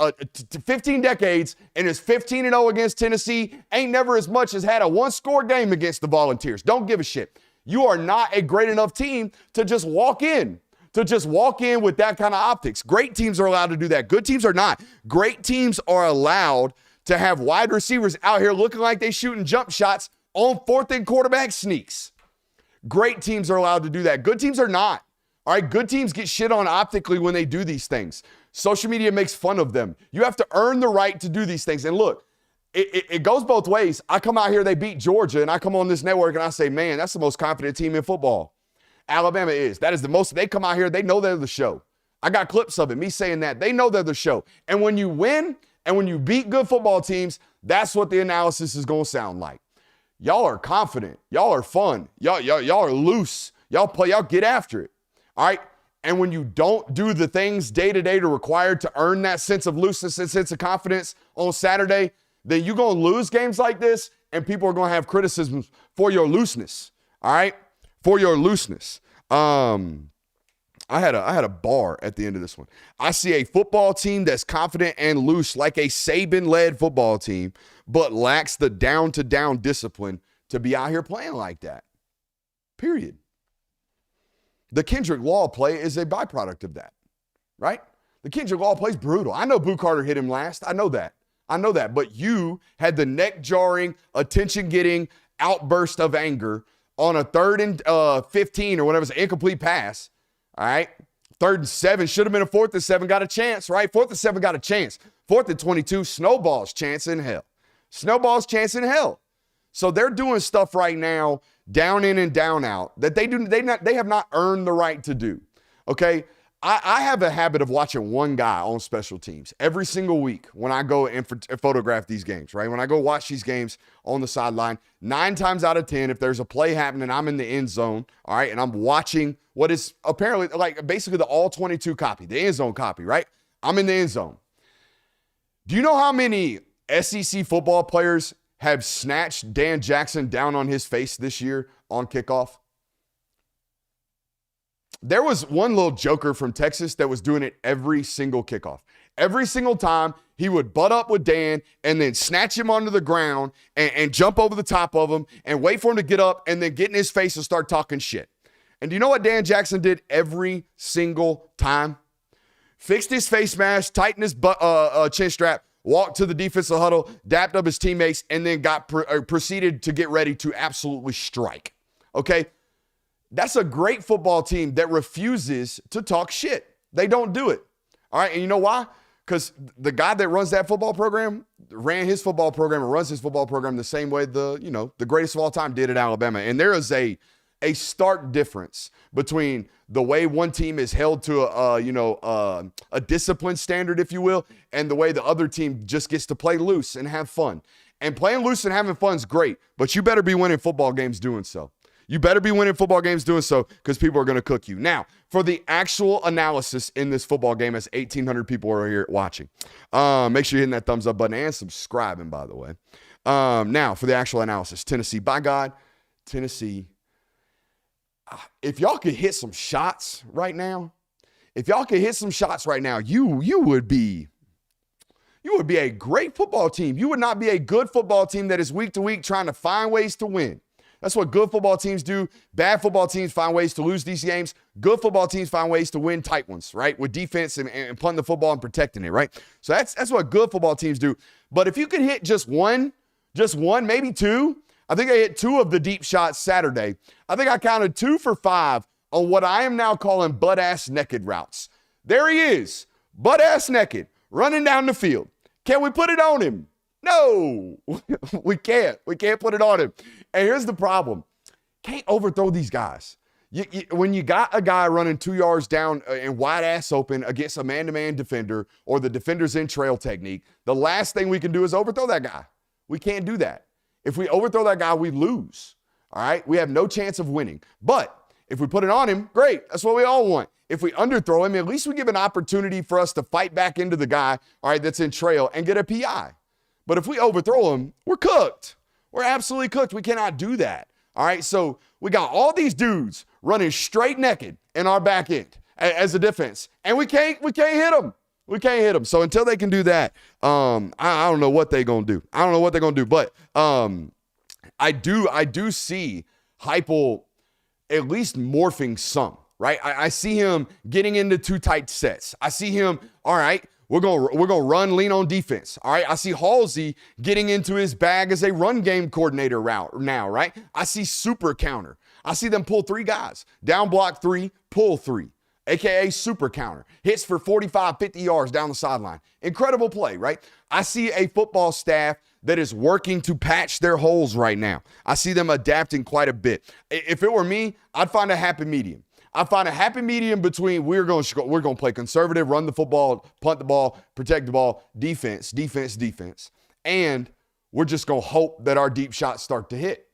Speaker 1: 15 decades and is 15-0 against Tennessee, ain't never as much as had a one-score game against the Volunteers. Don't give a shit. You are not a great enough team to just walk in with that kind of optics. Great teams are allowed to do that. Good teams are not. Great teams are allowed to have wide receivers out here looking like they shooting jump shots on fourth and quarterback sneaks. Great teams are allowed to do that. Good teams are not. All right, good teams get shit on optically when they do these things. Social media makes fun of them. You have to earn the right to do these things. And look, it goes both ways. I come out here, they beat Georgia, and I come on this network and I say, man, that's the most confident team in football. Alabama is. That is the most. They come out here, they know they're the show. I got clips of it, me saying that. They know they're the show. And when you win and when you beat good football teams, that's what the analysis is going to sound like. Y'all are confident. Y'all are fun. Y'all are loose. Y'all play. Y'all get after it. All right? And when you don't do the things day to day to require to earn that sense of looseness and sense of confidence on Saturday, then you're going to lose games like this, and people are going to have criticisms for your looseness, all right? For your looseness. I had a bar at the end of this one. I see a football team that's confident and loose like a Saban-led football team, but lacks the down-to-down discipline to be out here playing like that. Period. The Kendrick Law play is a byproduct of that, right? The Kendrick Law play is brutal. I know Boo Carter hit him last. I know that. But you had the neck-jarring, attention-getting outburst of anger on a 3rd and 15 or whatever, it's an incomplete pass. All right. 3rd and 7 should have been a 4th and 7, got a chance, right? 4th and 7 got a chance. 4th and 22, snowball's chance in hell. Snowball's chance in hell. So they're doing stuff right now, down in and down out, that they have not earned the right to do. Okay. I have a habit of watching one guy on special teams every single week when I go and photograph these games, right? When I go watch these games on the sideline, 9 times out of 10, if there's a play happening, I'm in the end zone, all right, and I'm watching what is apparently like basically the all 22 copy, the end zone copy, right? I'm in the end zone. Do you know how many SEC football players have snatched Dan Jackson down on his face this year on kickoff? There was one little joker from Texas that was doing it every single kickoff. Every single time he would butt up with Dan and then snatch him onto the ground and jump over the top of him and wait for him to get up and then get in his face and start talking shit. And do you know what Dan Jackson did every single time? Fixed his face mask, tightened his chin strap, walked to the defensive huddle, dapped up his teammates, and then proceeded to get ready to absolutely strike. Okay? That's a great football team that refuses to talk shit. They don't do it. All right, and you know why? Because the guy that runs that football program ran his football program and runs his football program the same way the greatest of all time did at Alabama. And there is a stark difference between the way one team is held to a discipline standard, if you will, and the way the other team just gets to play loose and have fun. And playing loose and having fun is great, but you better be winning football games doing so. You better be winning football games doing so because people are going to cook you. Now, for the actual analysis in this football game, as 1,800 people are here watching, make sure you're hitting that thumbs up button and subscribing, by the way. Now, for the actual analysis, Tennessee. By God, Tennessee, if y'all could hit some shots right now, you would be a great football team. You would not be a good football team that is week to week trying to find ways to win. That's what good football teams do. Bad football teams find ways to lose these games. Good football teams find ways to win tight ones, right? With defense and punting the football and protecting it, right? So that's what good football teams do. But if you could hit just one, maybe 2, I think I hit 2 of the deep shots Saturday. I think I counted 2 for 5 on what I am now calling butt-ass naked routes. There he is, butt-ass naked, running down the field. Can we put it on him? No, we can't. We can't put it on him. And here's the problem. Can't overthrow these guys. When you got a guy running 2 yards down and wide ass open against a man-to-man defender or the defender's in trail technique, the last thing we can do is overthrow that guy. We can't do that. If we overthrow that guy, we lose. All right? We have no chance of winning. But if we put it on him, great. That's what we all want. If we underthrow him, at least we give an opportunity for us to fight back into the guy, all right, that's in trail and get a PI. But if we overthrow him, we're cooked. We're absolutely cooked. We cannot do that. All right, so we got all these dudes running straight naked in our back end as a defense, and we can't hit them. We can't hit them. So until they can do that, I don't know what they're gonna do. But I do see Heupel at least morphing some. Right, I see him getting into 2 tight sets. I see him. All right. We're gonna run lean on defense. All right. I see Halsey getting into his bag as a run game coordinator route now, right? I see super counter. I see them pull 3 guys. Down block 3, pull 3, aka super counter. Hits for 45, 50 yards down the sideline. Incredible play, right? I see a football staff that is working to patch their holes right now. I see them adapting quite a bit. If it were me, I'd find a happy medium. I find a happy medium between we're going to play conservative, run the football, punt the ball, protect the ball, defense, and we're just going to hope that our deep shots start to hit.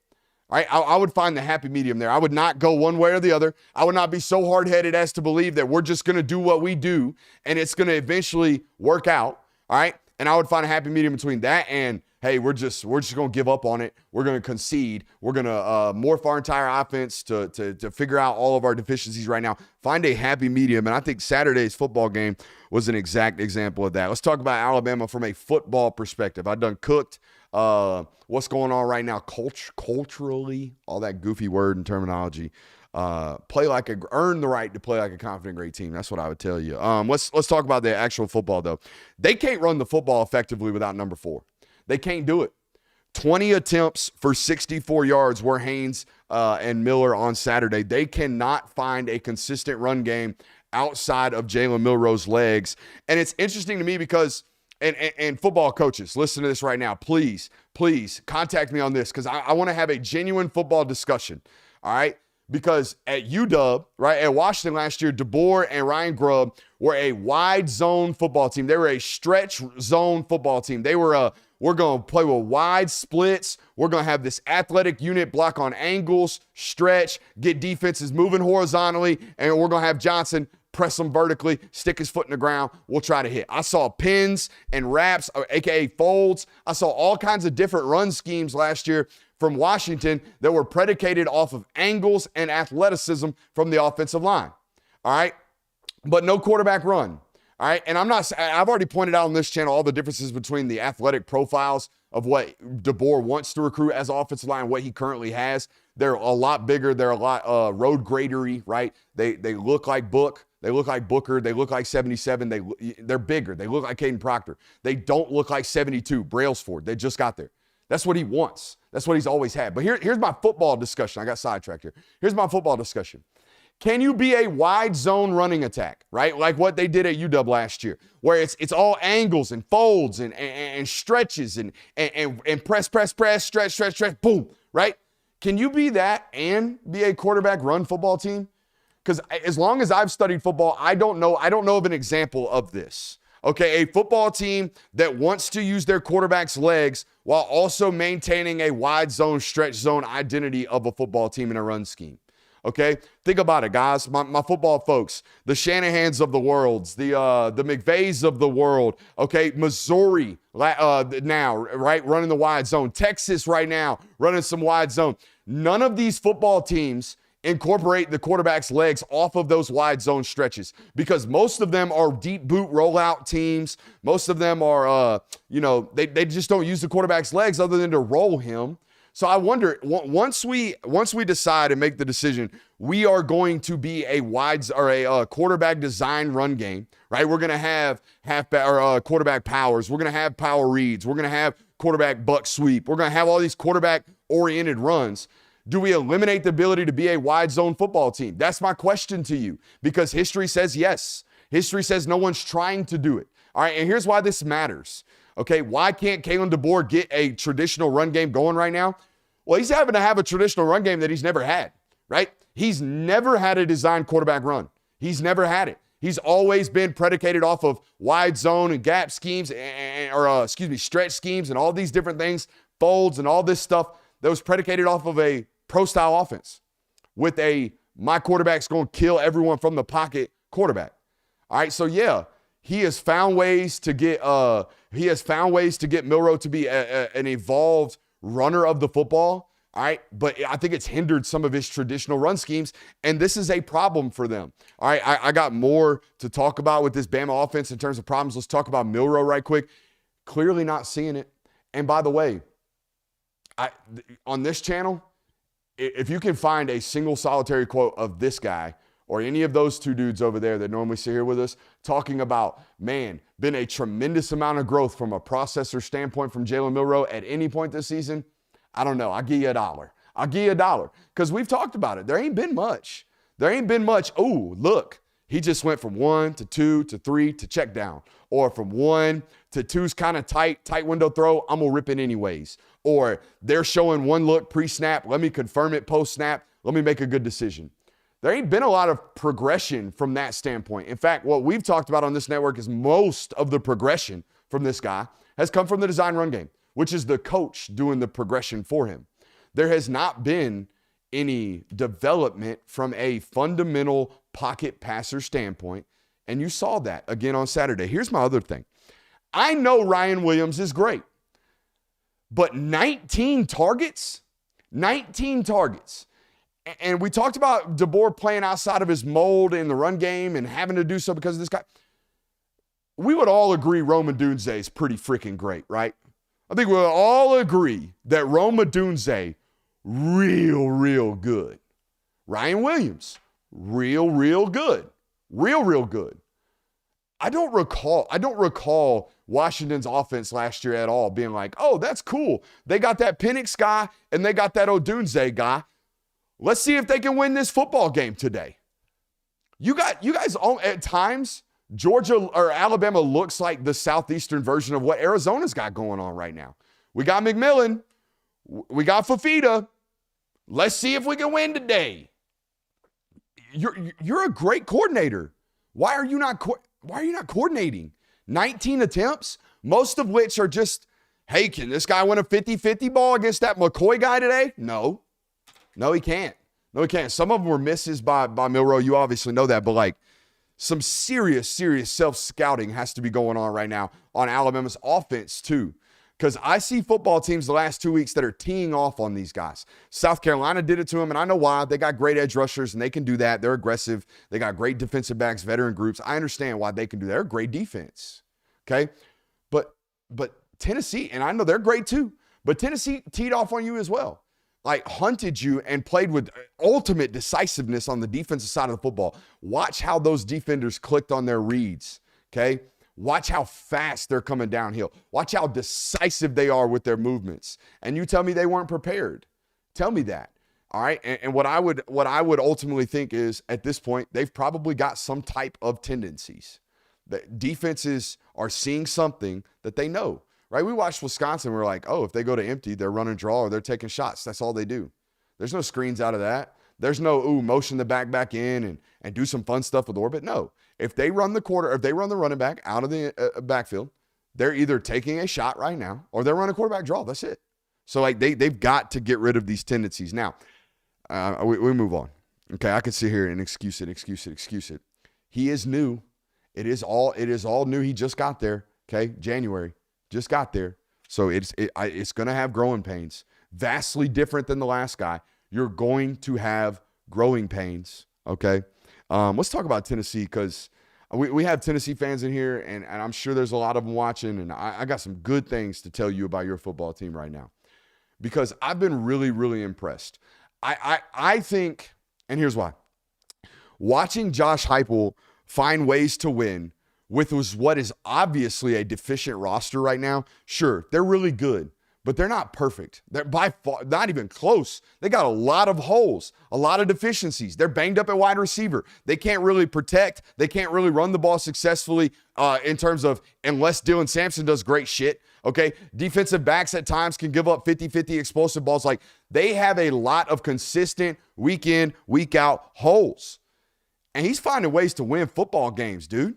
Speaker 1: All right? I would find the happy medium there. I would not go one way or the other. I would not be so hard-headed as to believe that we're just going to do what we do and it's going to eventually work out. All right? And I would find a happy medium between that and, hey, we're just going to give up on it. We're going to concede. We're going to morph our entire offense to figure out all of our deficiencies right now. Find a happy medium, and I think Saturday's football game was an exact example of that. Let's talk about Alabama from a football perspective. I done cooked what's going on right now culturally, all that goofy word and terminology. Earn the right to play like a confident, great team. That's what I would tell you. Let's talk about the actual football, though. They can't run the football effectively without number 4. They can't do it. 20 attempts for 64 yards were Haynes and Miller on Saturday. They cannot find a consistent run game outside of Jalen Milroe's legs. And it's interesting to me because, and football coaches, listen to this right now. Please contact me on this because I want to have a genuine football discussion. All right? Because at UW, right, at Washington last year, DeBoer and Ryan Grubb were a wide zone football team. They were a stretch zone football team. They were we're going to play with wide splits. We're going to have this athletic unit block on angles, stretch, get defenses moving horizontally, and we're going to have Johnson press them vertically, stick his foot in the ground. We'll try to hit. I saw pins and wraps, a.k.a. folds. I saw all kinds of different run schemes last year from Washington that were predicated off of angles and athleticism from the offensive line. All right? But no quarterback run. All right? And I've already pointed out on this channel all the differences between the athletic profiles of what DeBoer wants to recruit as offensive line and what he currently has. They're a lot bigger. They're a lot road gradery, right? They look like Book. They look like Booker. They look like 77. They're bigger. They look like Caden Proctor. They don't look like 72, Brailsford. They just got there. That's what he wants. That's what he's always had. But here's my football discussion. I got sidetracked here. Here's my football discussion. Can you be a wide zone running attack, right? Like what they did at UW last year, where it's all angles and folds and stretches and press, stretch, boom, right? Can you be that and be a quarterback run football team? Because as long as I've studied football, I don't know of an example of this. Okay, a football team that wants to use their quarterback's legs while also maintaining a wide zone, stretch zone identity of a football team in a run scheme. Okay, think about it, guys. My football folks, the Shanahans of the world, the McVays of the world. Okay, Missouri now, right, running the wide zone. Texas right now, running some wide zone. None of these football teams incorporate the quarterback's legs off of those wide zone stretches because most of them are deep boot rollout teams. Most of them are, they just don't use the quarterback's legs other than to roll him. So I wonder, once we decide and make the decision, we are going to be a quarterback design run game, right? We're going to have quarterback powers. We're going to have power reads. We're going to have quarterback buck sweep. We're going to have all these quarterback oriented runs. Do we eliminate the ability to be a wide zone football team? That's my question to you because history says yes. History says no one's trying to do it. All right, and here's why this matters. Okay, why can't Kalen DeBoer get a traditional run game going right now? Well, he's having to have a traditional run game that he's never had, right? He's never had a designed quarterback run. He's never had it. He's always been predicated off of wide zone and gap schemes stretch schemes and all these different things, folds and all this stuff that was predicated off of a pro-style offense with my quarterback's going to kill everyone from the pocket quarterback. All right, so yeah, he has found ways to get Milroe to be an evolved runner of the football. All right, but I think it's hindered some of his traditional run schemes, and this is a problem for them. All right, I got more to talk about with this Bama offense in terms of problems. Let's talk about Milroe right quick. Clearly not seeing it. And by the way, on this channel, if you can find a single solitary quote of this guy or any of those two dudes over there that normally sit here with us talking about, man, been a tremendous amount of growth from a processor standpoint from Jalen Milroe at any point this season, I don't know. I'll give you $1. I'll give you $1 because we've talked about it. There ain't been much. Oh, look, he just went from 1 to 2 to 3 to check down, or from 1 to 2's kind of tight window throw. I'm going to rip it anyways. Or they're showing one look pre-snap. Let me confirm it post-snap. Let me make a good decision. There ain't been a lot of progression from that standpoint. In fact, what we've talked about on this network is most of the progression from this guy has come from the design run game, which is the coach doing the progression for him. There has not been any development from a fundamental pocket passer standpoint, and you saw that again on Saturday. Here's my other thing. I know Ryan Williams is great, But 19 targets, 19 targets. And we talked about DeBoer playing outside of his mold in the run game and having to do so because of this guy. We would all agree Rome Odunze is pretty freaking great, right? I think we'll all agree that Rome Odunze, real good. Ryan Williams, real good. Real good. I don't recall Washington's offense last year at all being like, oh, that's cool. They got that Penix guy and they got that Odunze guy. Let's see if they can win this football game today. You guys at times, Georgia or Alabama looks like the southeastern version of what Arizona's got going on right now. We got McMillan. We got Fafita. Let's see if we can win today. You're a great coordinator. Why are you not coordinating? 19 attempts, most of which are just, hey, can this guy win a 50-50 ball against that McCoy guy today? No, he can't. Some of them were misses by Milroe. You obviously know that, but like some serious self-scouting has to be going on right now on Alabama's offense too. Because I see football teams the last 2 weeks that are teeing off on these guys. South Carolina did it to them, and I know why. They got great edge rushers, and they can do that. They're aggressive. They got great defensive backs, veteran groups. I understand why they can do that. They're a great defense, okay? But Tennessee, and I know they're great too, but Tennessee teed off on you as well. Like hunted you and played with ultimate decisiveness on the defensive side of the football. Watch how those defenders clicked on their reads, okay? Watch how fast they're coming downhill. Watch how decisive they are with their movements. And you tell me they weren't prepared. Tell me that. All right. And what I would ultimately think is at this point, they've probably got some type of tendencies. The defenses are seeing something that they know, right? We watched Wisconsin. We're like, oh, if they go to empty, they're running draw or they're taking shots. That's all they do. There's no screens out of that. There's no, motion the back in and do some fun stuff with orbit. No. If they run the running back out of the backfield, they're either taking a shot right now or they're running a quarterback draw. That's it. So like they've got to get rid of these tendencies. Now, we move on. Okay, I could sit here and excuse it. He is new. It is all new. He just got there. Okay, January, just got there. So it's going to have growing pains. Vastly different than the last guy. You're going to have growing pains. Okay. Let's talk about Tennessee because we have Tennessee fans in here, and I'm sure there's a lot of them watching, and I got some good things to tell you about your football team right now because I've been really impressed. I think, and here's why. Watching Josh Heupel find ways to win with what is obviously a deficient roster right now, sure, they're really good. But they're not perfect. They're by far not even close. They got a lot of holes, a lot of deficiencies. They're banged up at wide receiver. They can't really protect. They can't really run the ball successfully in terms of unless Dylan Sampson does great shit, okay? Defensive backs at times can give up 50-50 explosive balls. Like they have a lot of consistent week in, week out holes. And he's finding ways to win football games, dude.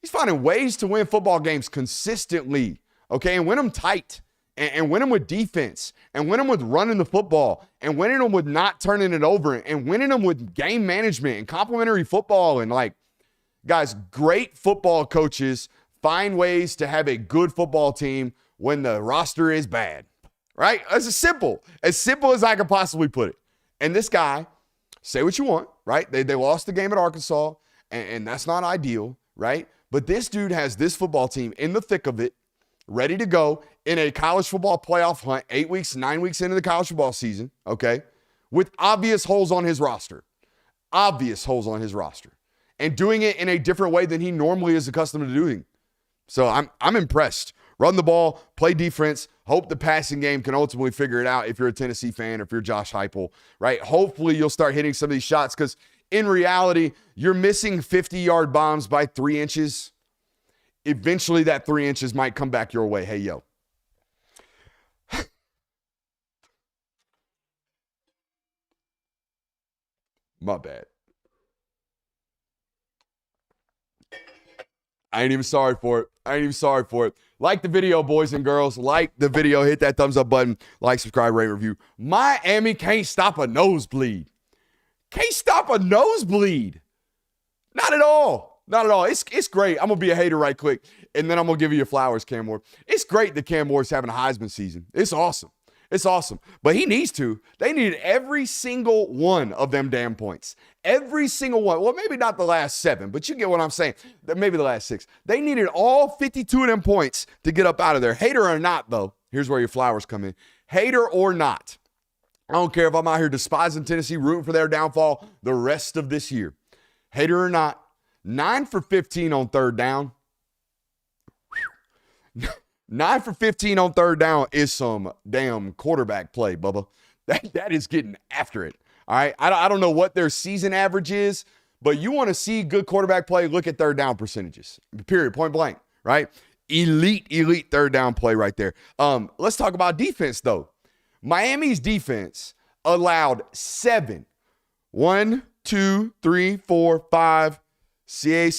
Speaker 1: He's finding ways to win football games consistently, okay? And win them tight. And win them with defense, and win them with running the football, and winning them with not turning it over, and winning them with game management and complementary football. And like, guys, great football coaches find ways to have a good football team when the roster is bad, right? That's as simple as I could possibly put it. And this guy, say what you want, right? They lost the game at Arkansas, and that's not ideal, right? But this dude has this football team in the thick of it, ready to go in a college football playoff hunt 9 weeks into the college football season, okay, with obvious holes on his roster, and doing it in a different way than he normally is accustomed to doing. So I'm impressed. Run the ball, play defense, hope the passing game can ultimately figure it out if you're a Tennessee fan or if you're Josh Heupel, right? Hopefully you'll start hitting some of these shots because in reality, you're missing 50-yard bombs by 3 inches. Eventually that 3 inches might come back your way. Hey, yo. My bad. I ain't even sorry for it. Like the video, boys and girls. Like the video. Hit that thumbs up button. Like, subscribe, rate, review. Miami can't stop a nosebleed. Not at all. It's great. I'm going to be a hater right quick. and then I'm going to give you your flowers, Cam Moore. It's great that Cam Moore's having a Heisman season. It's awesome. It's awesome. But he needs to. They needed every single one of them damn points. Every single one. Well, maybe not the last 7, but you get what I'm saying. Maybe the last 6. They needed all 52 of them points to get up out of there. Hater or not, though, here's where your flowers come in. Hater or not, I don't care if I'm out here despising Tennessee, rooting for their downfall the rest of this year. Hater or not, 9 for 15 on third down. 9 for 15 on third down is some damn quarterback play, Bubba. That is getting after it. All right. I don't know what their season average is, but you want to see good quarterback play, look at third down percentages. Period. Point blank. Right? Elite third down play right there. Let's talk about defense, though. Miami's defense allowed 7. 1, 2, 3, 4, 5, 6,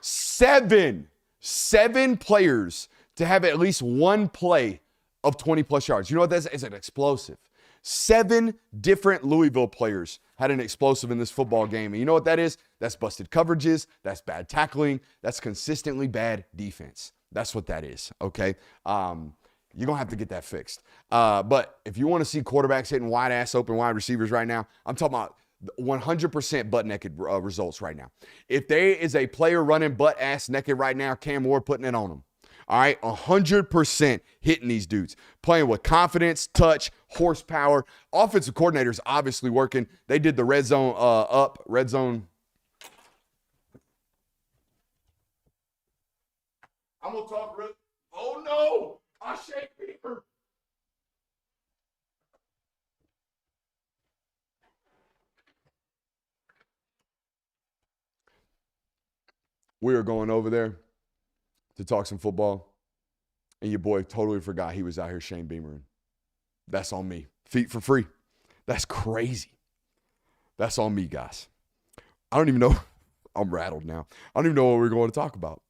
Speaker 1: 7. 7 players to have at least one play of 20-plus yards. You know what that is? It's an explosive. 7 different Louisville players had an explosive in this football game. And you know what that is? That's busted coverages. That's bad tackling. That's consistently bad defense. That's what that is, okay? You're going to have to get that fixed. But if you want to see quarterbacks hitting wide-ass open wide receivers right now, I'm talking about 100% butt-naked results right now. If there is a player running butt-ass naked right now, Cam Moore putting it on them. All right, 100% hitting these dudes. Playing with confidence, touch, horsepower. Offensive coordinators obviously working. They did the red zone red zone. I'm going to talk real. Oh, no. I shake Beaver. We are going over there to talk some football, and your boy totally forgot he was out here Shane Beamering. That's on me. Feet for free. That's crazy. That's on me, guys. I don't even know. I'm rattled now. I don't even know what we're going to talk about.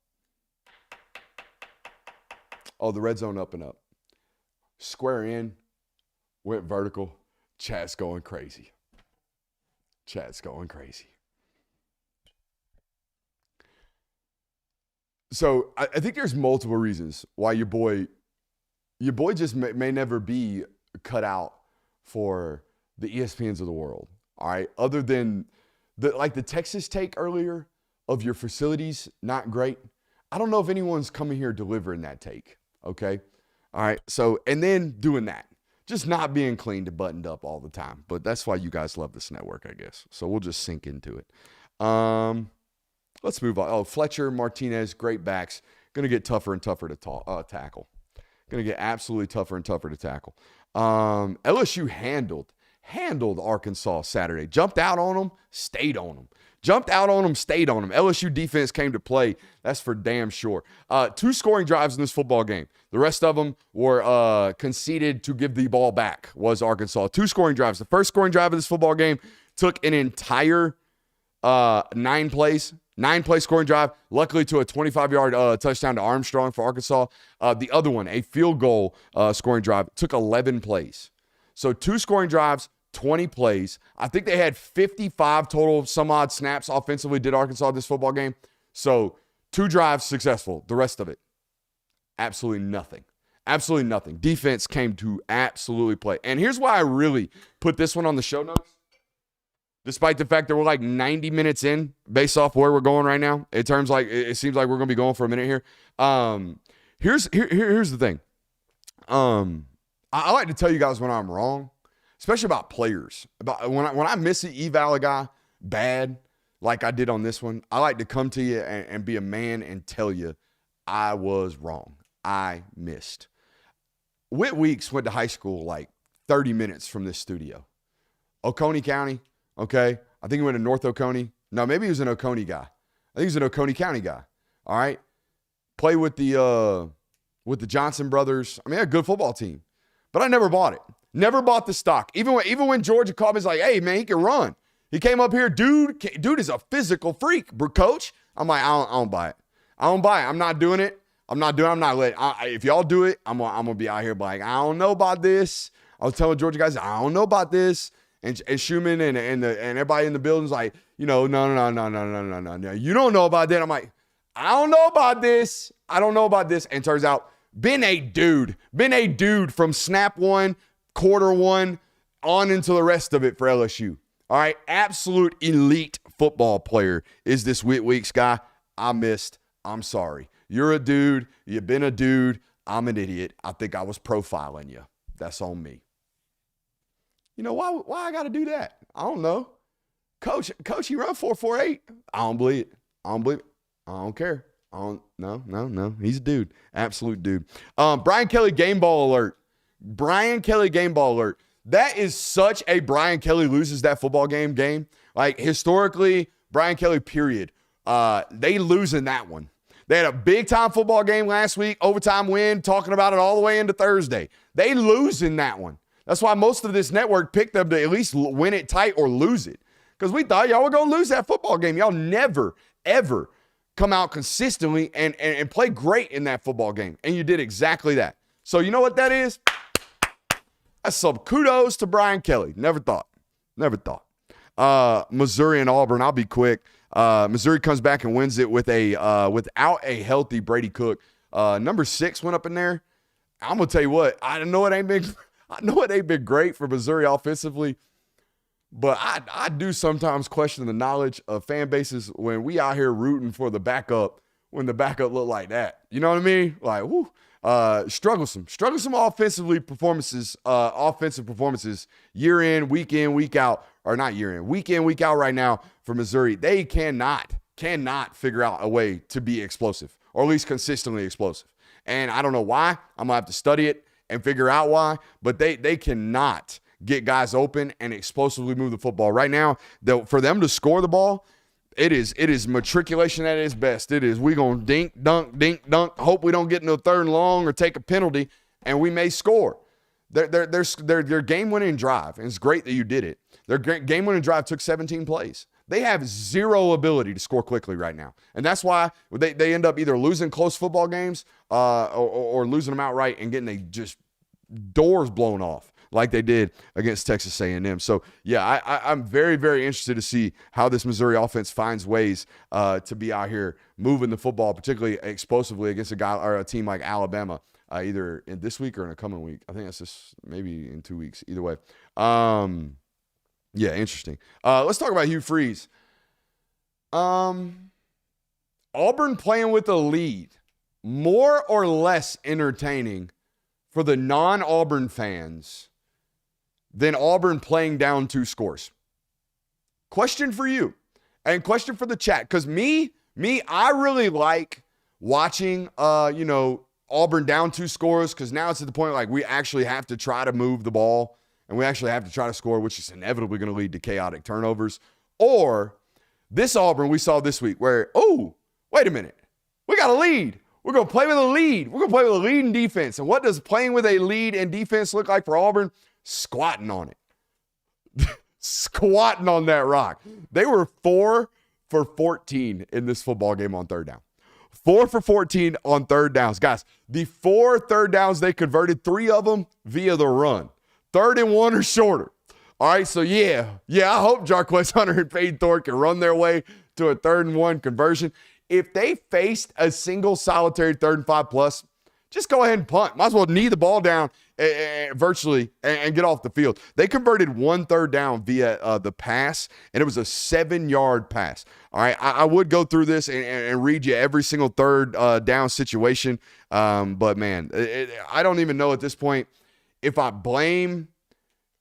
Speaker 1: Oh, the red zone up and up. Square in, went vertical. Chat's going crazy. Chat's going crazy. So I think there's multiple reasons why your boy just may never be cut out for the ESPNs of the world. All right. Other than the Texas take earlier of your facilities, not great. I don't know if anyone's coming here delivering that take. Okay. All right. So, and then doing that, just not being cleaned and buttoned up all the time. But that's why you guys love this network, I guess. So we'll just sink into it. Let's move on. Oh, Fletcher, Martinez, great backs. Going to get tougher and tougher to tackle. Going to get absolutely tougher and tougher to tackle. LSU handled Arkansas Saturday. Jumped out on them, stayed on them. Jumped out on them, stayed on them. LSU defense came to play. That's for damn sure. 2 scoring drives in this football game. The rest of them were conceded to give the ball back, was Arkansas. 2 scoring drives. The first scoring drive of this football game took an entire 9 plays. 9-play scoring drive, luckily to a 25-yard touchdown to Armstrong for Arkansas. The other one, a field goal scoring drive, took 11 plays. So 2 scoring drives, 20 plays. I think they had 55 total some odd snaps offensively did Arkansas this football game. So 2 drives successful. The rest of it, absolutely nothing. Absolutely nothing. Defense came to absolutely play. And here's why I really put this one on the show notes. Despite the fact that we're like 90 minutes in based off where we're going right now, it seems like we're going to be going for a minute here. Here's the thing. I like to tell you guys when I'm wrong, especially about players. About when I miss an eval a guy bad, like I did on this one, I like to come to you and be a man and tell you I was wrong. I missed. Whit Weeks went to high school like 30 minutes from this studio. Oconee County. Okay, I think he went to North Oconee. No, maybe he was an Oconee guy. I think he was an Oconee County guy. All right, play with the Johnson brothers. I mean, a good football team, but I never bought it. Never bought the stock. Even when Georgia called me, he's like, "Hey, man, he can run." He came up here, dude is a physical freak, coach. I'm like, I don't buy it. I don't buy it. I'm not doing it. I'm not letting. If y'all do it, I'm gonna be out here like, I don't know about this. I was telling Georgia guys, I don't know about this. And Schumann and everybody in the building's like, no. You don't know about that. I'm like, I don't know about this. And turns out, been a dude from snap one, quarter one, on into the rest of it for LSU. All right, absolute elite football player is this Whit Weeks guy. I missed. I'm sorry. You're a dude. You've been a dude. I'm an idiot. I think I was profiling you. That's on me. You know, why I got to do that? I don't know. Coach, he run 4.48. I don't believe it. I don't care. No. He's a dude. Absolute dude. Brian Kelly game ball alert. That is such a Brian Kelly loses that football game. Like, historically, Brian Kelly, period. They lose in that one. They had a big-time football game last week, overtime win, talking about it all the way into Thursday. They lose in that one. That's why most of this network picked them to at least win it tight or lose it. Because we thought y'all were going to lose that football game. Y'all never, ever come out consistently and play great in that football game. And you did exactly that. So you know what that is? That's some kudos to Brian Kelly. Never thought. Missouri and Auburn, I'll be quick. Missouri comes back and wins it with without a healthy Brady Cook. Number 6 went up in there. I'm going to tell you what, I know it ain't been great for Missouri offensively, but I do sometimes question the knowledge of fan bases when we out here rooting for the backup when the backup look like that. You know what I mean? Like, whoo. Struggle some offensive performances year in, week out, or not year in, week out right now for Missouri. They cannot figure out a way to be explosive, or at least consistently explosive. And I don't know why. I'm gonna have to study it and figure out why, but they cannot get guys open and explosively move the football. Right now, for them to score the ball, it is matriculation at its best. It is, we going to dink, dunk, hope we don't get into a third and long or take a penalty, and we may score. Their game-winning drive, and it's great that you did it, their game-winning drive took 17 plays. They have zero ability to score quickly right now. And that's why they end up either losing close football games or losing them outright and getting just doors blown off like they did against Texas A&M. So, yeah, I'm very, very interested to see how this Missouri offense finds ways to be out here moving the football, particularly explosively against a team like Alabama, either in this week or in a coming week. I think that's just maybe in 2 weeks. Either way. Yeah, interesting. Let's talk about Hugh Freeze. Auburn playing with a lead, more or less entertaining for the non-Auburn fans than Auburn playing down 2 scores. Question for you, and question for the chat, because me, I really like watching, Auburn down 2 scores, because now it's at the point like we actually have to try to move the ball, and we actually have to try to score, which is inevitably going to lead to chaotic turnovers. Or this Auburn we saw this week where, oh, wait a minute, we got a lead. We're going to play with a lead. We're going to play with a lead in defense. And what does playing with a lead in defense look like for Auburn? Squatting on it. Squatting on that rock. They were 4 for 14 in this football game on third down. 4 for 14 on third downs. Guys, the 4 third downs they converted, 3 of them via the run. 3rd and 1 or shorter. All right, so yeah, I hope Jarquez Hunter and Peyton Thorne can run their way to a 3rd and 1 conversion. If they faced a single solitary 3rd and 5 plus, just go ahead and punt. Might as well knee the ball down virtually and get off the field. They converted 1 third down via the pass, and it was a 7-yard pass. All right, I would go through this and read you every single third down situation, but man, I don't even know at this point if I blame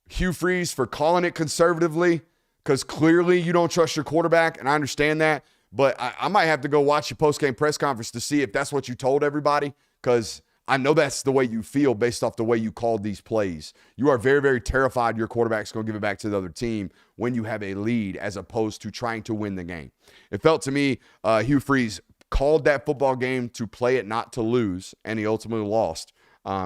Speaker 1: Hugh Freeze for calling it conservatively, because clearly you don't trust your quarterback, and I understand that. But I might have to go watch your post-game press conference to see if that's what you told everybody, because I know that's the way you feel based off the way you called these plays. You are very, very terrified your quarterback's going to give it back to the other team when you have a lead, as opposed to trying to win the game. It felt to me Hugh Freeze called that football game to play it, not to lose, and he ultimately lost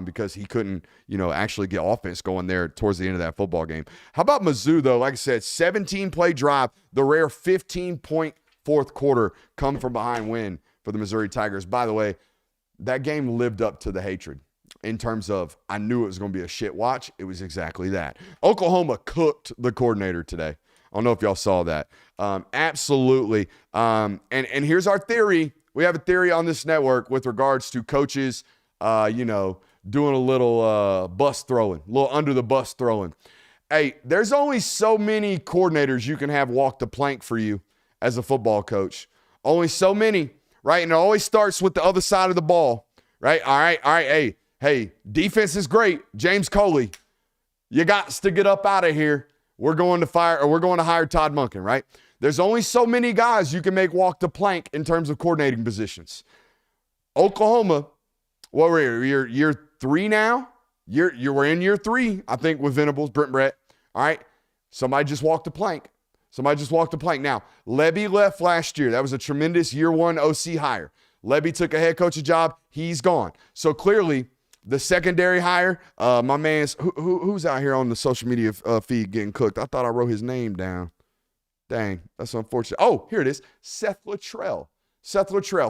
Speaker 1: because he couldn't, actually get offense going there towards the end of that football game. How about Mizzou, though? Like I said, 17-play drive, the rare 15-point fourth quarter come from behind win for the Missouri Tigers. By the way, that game lived up to the hatred in terms of I knew it was going to be a shit watch. It was exactly that. Oklahoma cooked the coordinator today. I don't know if y'all saw that. Absolutely. And here's our theory. We have a theory on this network with regards to coaches, doing a little bus throwing, a little under the bus throwing. Hey, there's only so many coordinators you can have walk the plank for you as a football coach. Only so many, right? And it always starts with the other side of the ball, right? All right. Hey, defense is great. James Coley, you got to get up out of here. We're going to hire Todd Monken, right? There's only so many guys you can make walk the plank in terms of coordinating positions. Oklahoma, well, we're year 3 now. We're in year 3, I think, with Venables, Brett. All right. Somebody just walked the plank. Now, Lebby left last year. That was a tremendous year 1 OC hire. Lebby took a head coaching job. He's gone. So clearly, the secondary hire, my man's, who's out here on the social media feed getting cooked? I thought I wrote his name down. Dang, that's unfortunate. Oh, here it is. Seth Luttrell.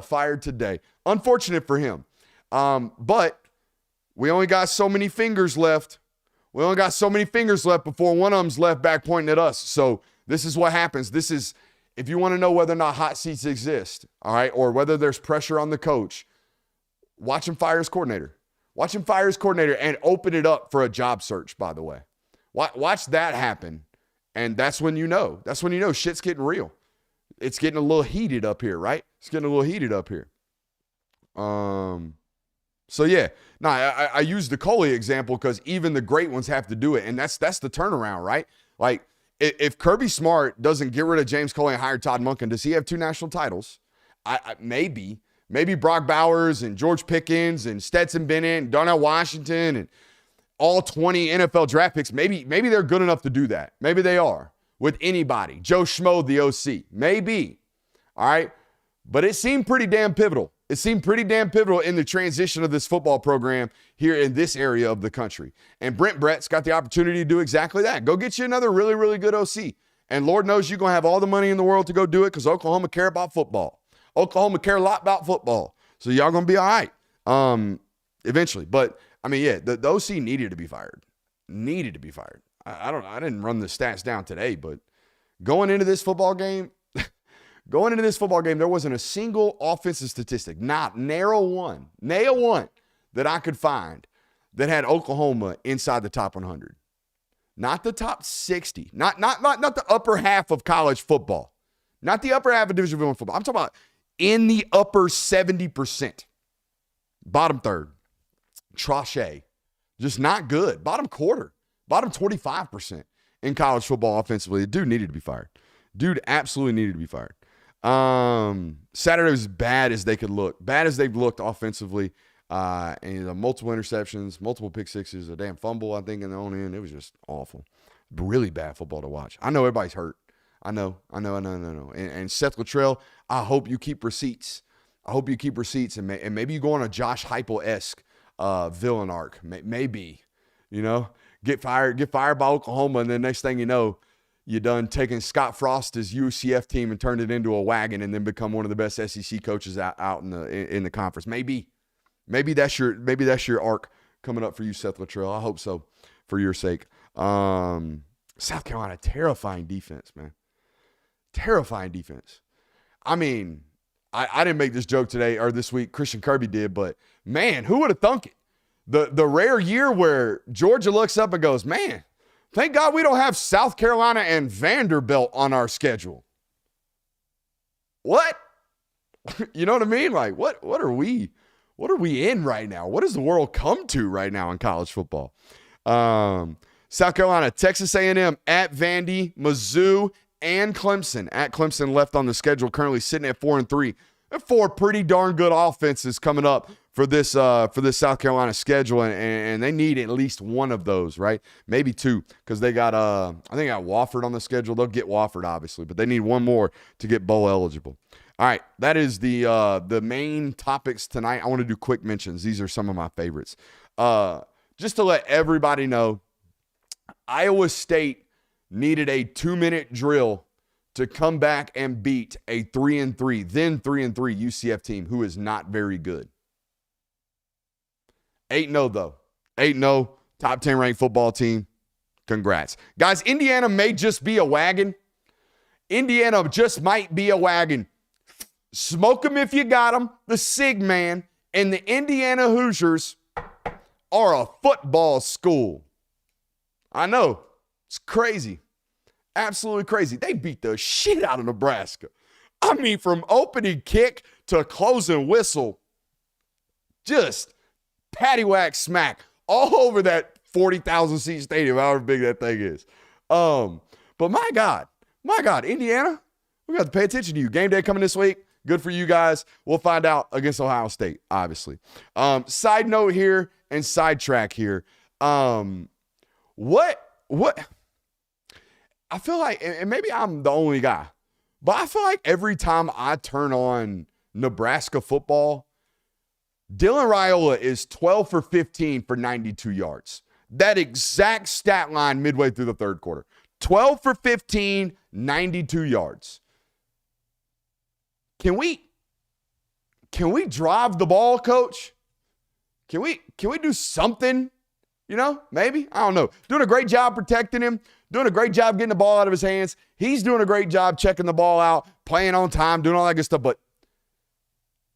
Speaker 1: Fired today. Unfortunate for him. But we only got so many fingers left. Before one of them's left back pointing at us. So this is what happens. This is, if you want to know whether or not hot seats exist, all right, or whether there's pressure on the coach, watch him fire his coordinator. And open it up for a job search, by the way. Watch that happen. And that's when you know. Shit's getting real. It's getting a little heated up here, right? So yeah, I use the Coley example because even the great ones have to do it, and that's the turnaround, right? Like if Kirby Smart doesn't get rid of James Coley and hire Todd Monken, does he have 2 national titles? Maybe Brock Bowers and George Pickens and Stetson Bennett and Darnell Washington and all 20 NFL draft picks. Maybe they're good enough to do that. Maybe they are with anybody. Joe Schmo, the OC, maybe. All right, but it seemed pretty damn pivotal. in the transition of this football program here in this area of the country. And Brett's got the opportunity to do exactly that. Go get you another really, really good OC. And Lord knows you're going to have all the money in the world to go do it because Oklahoma care about football. Oklahoma care a lot about football. So y'all going to be all right eventually. But, I mean, yeah, the OC needed to be fired. I didn't run the stats down today, but going into this football game, there wasn't a single offensive statistic, not nail one that I could find that had Oklahoma inside the top 100. Not the top 60, not the upper half of college football, not the upper half of Division I football. I'm talking about in the upper 70%, bottom third, trash, just not good. Bottom quarter, bottom 25% in college football offensively. The dude needed to be fired. Dude absolutely needed to be fired. Saturday was bad as they could look, bad as they've looked offensively. And multiple interceptions, multiple pick sixes, a damn fumble, I think, in the own end. It was just awful. Really bad football to watch. I know everybody's hurt. I know. And Seth Luttrell, I hope you keep receipts. And maybe you go on a Josh Heupel-esque villain arc. Maybe, get fired by Oklahoma, and then next thing you know, you done taking Scott Frost's UCF team and turned it into a wagon, and then become one of the best SEC coaches out in the conference. Maybe that's your arc coming up for you, Seth Luttrell. I hope so, for your sake. South Carolina, terrifying defense, man. Terrifying defense. I mean, I didn't make this joke today or this week. Christian Kirby did, but man, who would have thunk it? The rare year where Georgia looks up and goes, man, thank God we don't have South Carolina and Vanderbilt on our schedule. What? You know what I mean? Like, what are we in right now? What does the world come to right now in college football? South Carolina, Texas A&M, at Vandy, Mizzou, and Clemson. At Clemson left on the schedule, currently sitting at 4-3. Four pretty darn good offenses coming up for this South Carolina schedule, and they need at least one of those, right? Maybe two, because they got I think they got Wofford on the schedule. They'll get Wofford, obviously, but they need one more to get bowl eligible. All right, that is the main topics tonight. I want to do quick mentions. These are some of my favorites. Just to let everybody know, Iowa State needed a 2-minute drill to come back and beat a 3-3 UCF team who is not very good. 8-0 though. 8-0, top 10 ranked football team. Congrats. Guys, Indiana may just be a wagon. Indiana just might be a wagon. Smoke them if you got them. The Sig Man and the Indiana Hoosiers are a football school. I know. It's crazy. Absolutely crazy. They beat the shit out of Nebraska. I mean, from opening kick to closing whistle, just paddywhack smack all over that 40,000 seat stadium, however big that thing is. But my God, Indiana, we got to pay attention to you. Game day coming this week. Good for you guys. We'll find out against Ohio State, obviously. Side note here and sidetrack here. What? I feel like, and maybe I'm the only guy, but I feel like every time I turn on Nebraska football, Dylan Raiola is 12 for 15 for 92 yards. That exact stat line midway through the third quarter. 12 for 15, 92 yards. Can we drive the ball, coach? Can we do something? You know, maybe? I don't know. Doing a great job protecting him. Doing a great job getting the ball out of his hands. He's doing a great job checking the ball out, playing on time, doing all that good stuff. But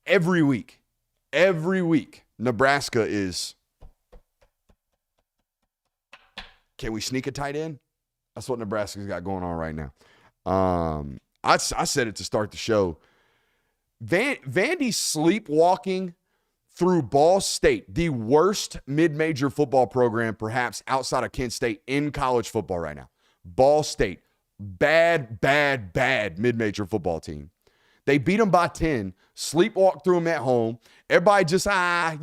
Speaker 1: every week, Nebraska is, can we sneak a tight end? That's what Nebraska's got going on right now. I said it to start the show. Vandy sleepwalking through Ball State, the worst mid-major football program perhaps outside of Kent State in college football right now. Ball State, bad mid-major football team. They beat them by 10, sleepwalk through them at home. Everybody just, that's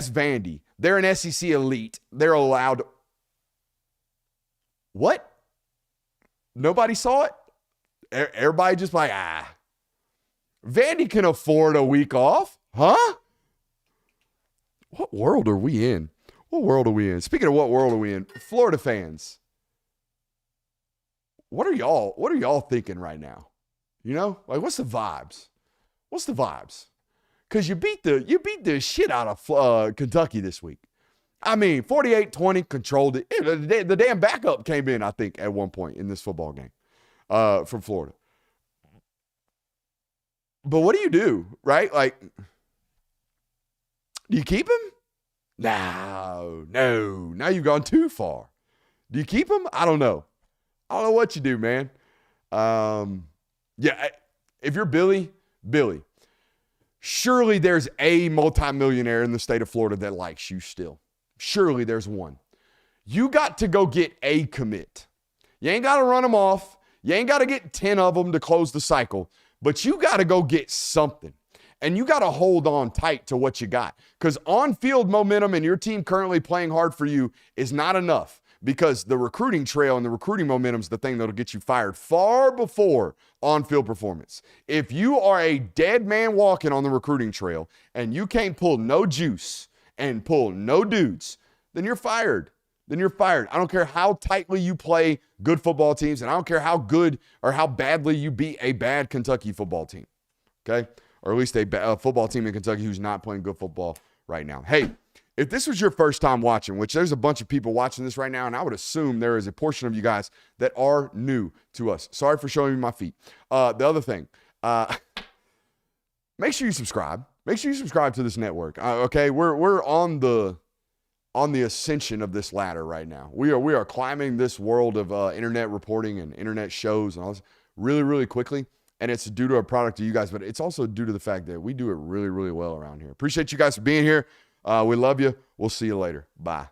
Speaker 1: Vandy. They're an SEC elite. They're allowed. What? Nobody saw it? Everybody just like, Vandy can afford a week off. Huh? What world are we in? Speaking of what world are we in, Florida fans, what are y'all thinking right now? You know, like what's the vibes? Because you beat the shit out of Kentucky this week. I mean, 48-20, controlled it. The damn backup came in, I think, at one point in this football game from Florida. But what do you do, right? Like, do you keep him? No. Now you've gone too far. Do you keep him? I don't know what you do, man. If you're Billy, surely there's a multimillionaire in the state of Florida that likes you still. Surely there's one. You got to go get a commit. You ain't got to run them off. You ain't got to get 10 of them to close the cycle, but you got to go get something. And you got to hold on tight to what you got, because on-field momentum and your team currently playing hard for you is not enough, because the recruiting trail and the recruiting momentum is the thing that'll get you fired far before on-field performance. If you are a dead man walking on the recruiting trail and you can't pull no juice and pull no dudes, then you're fired. I don't care how tightly you play good football teams, and I don't care how good or how badly you beat a bad Kentucky football team, okay? Or at least a football team in Kentucky who's not playing good football right now. Hey, if this was your first time watching, which there's a bunch of people watching this right now, and I would assume there is a portion of you guys that are new to us. Sorry for showing you my feet. The other thing, make sure you subscribe. Make sure you subscribe to this network. Okay, we're on the ascension of this ladder right now. We are climbing this world of internet reporting and internet shows and all this really, really quickly. And it's due to a product of you guys, but it's also due to the fact that we do it really, really well around here. Appreciate you guys for being here. We love you. We'll see you later. Bye.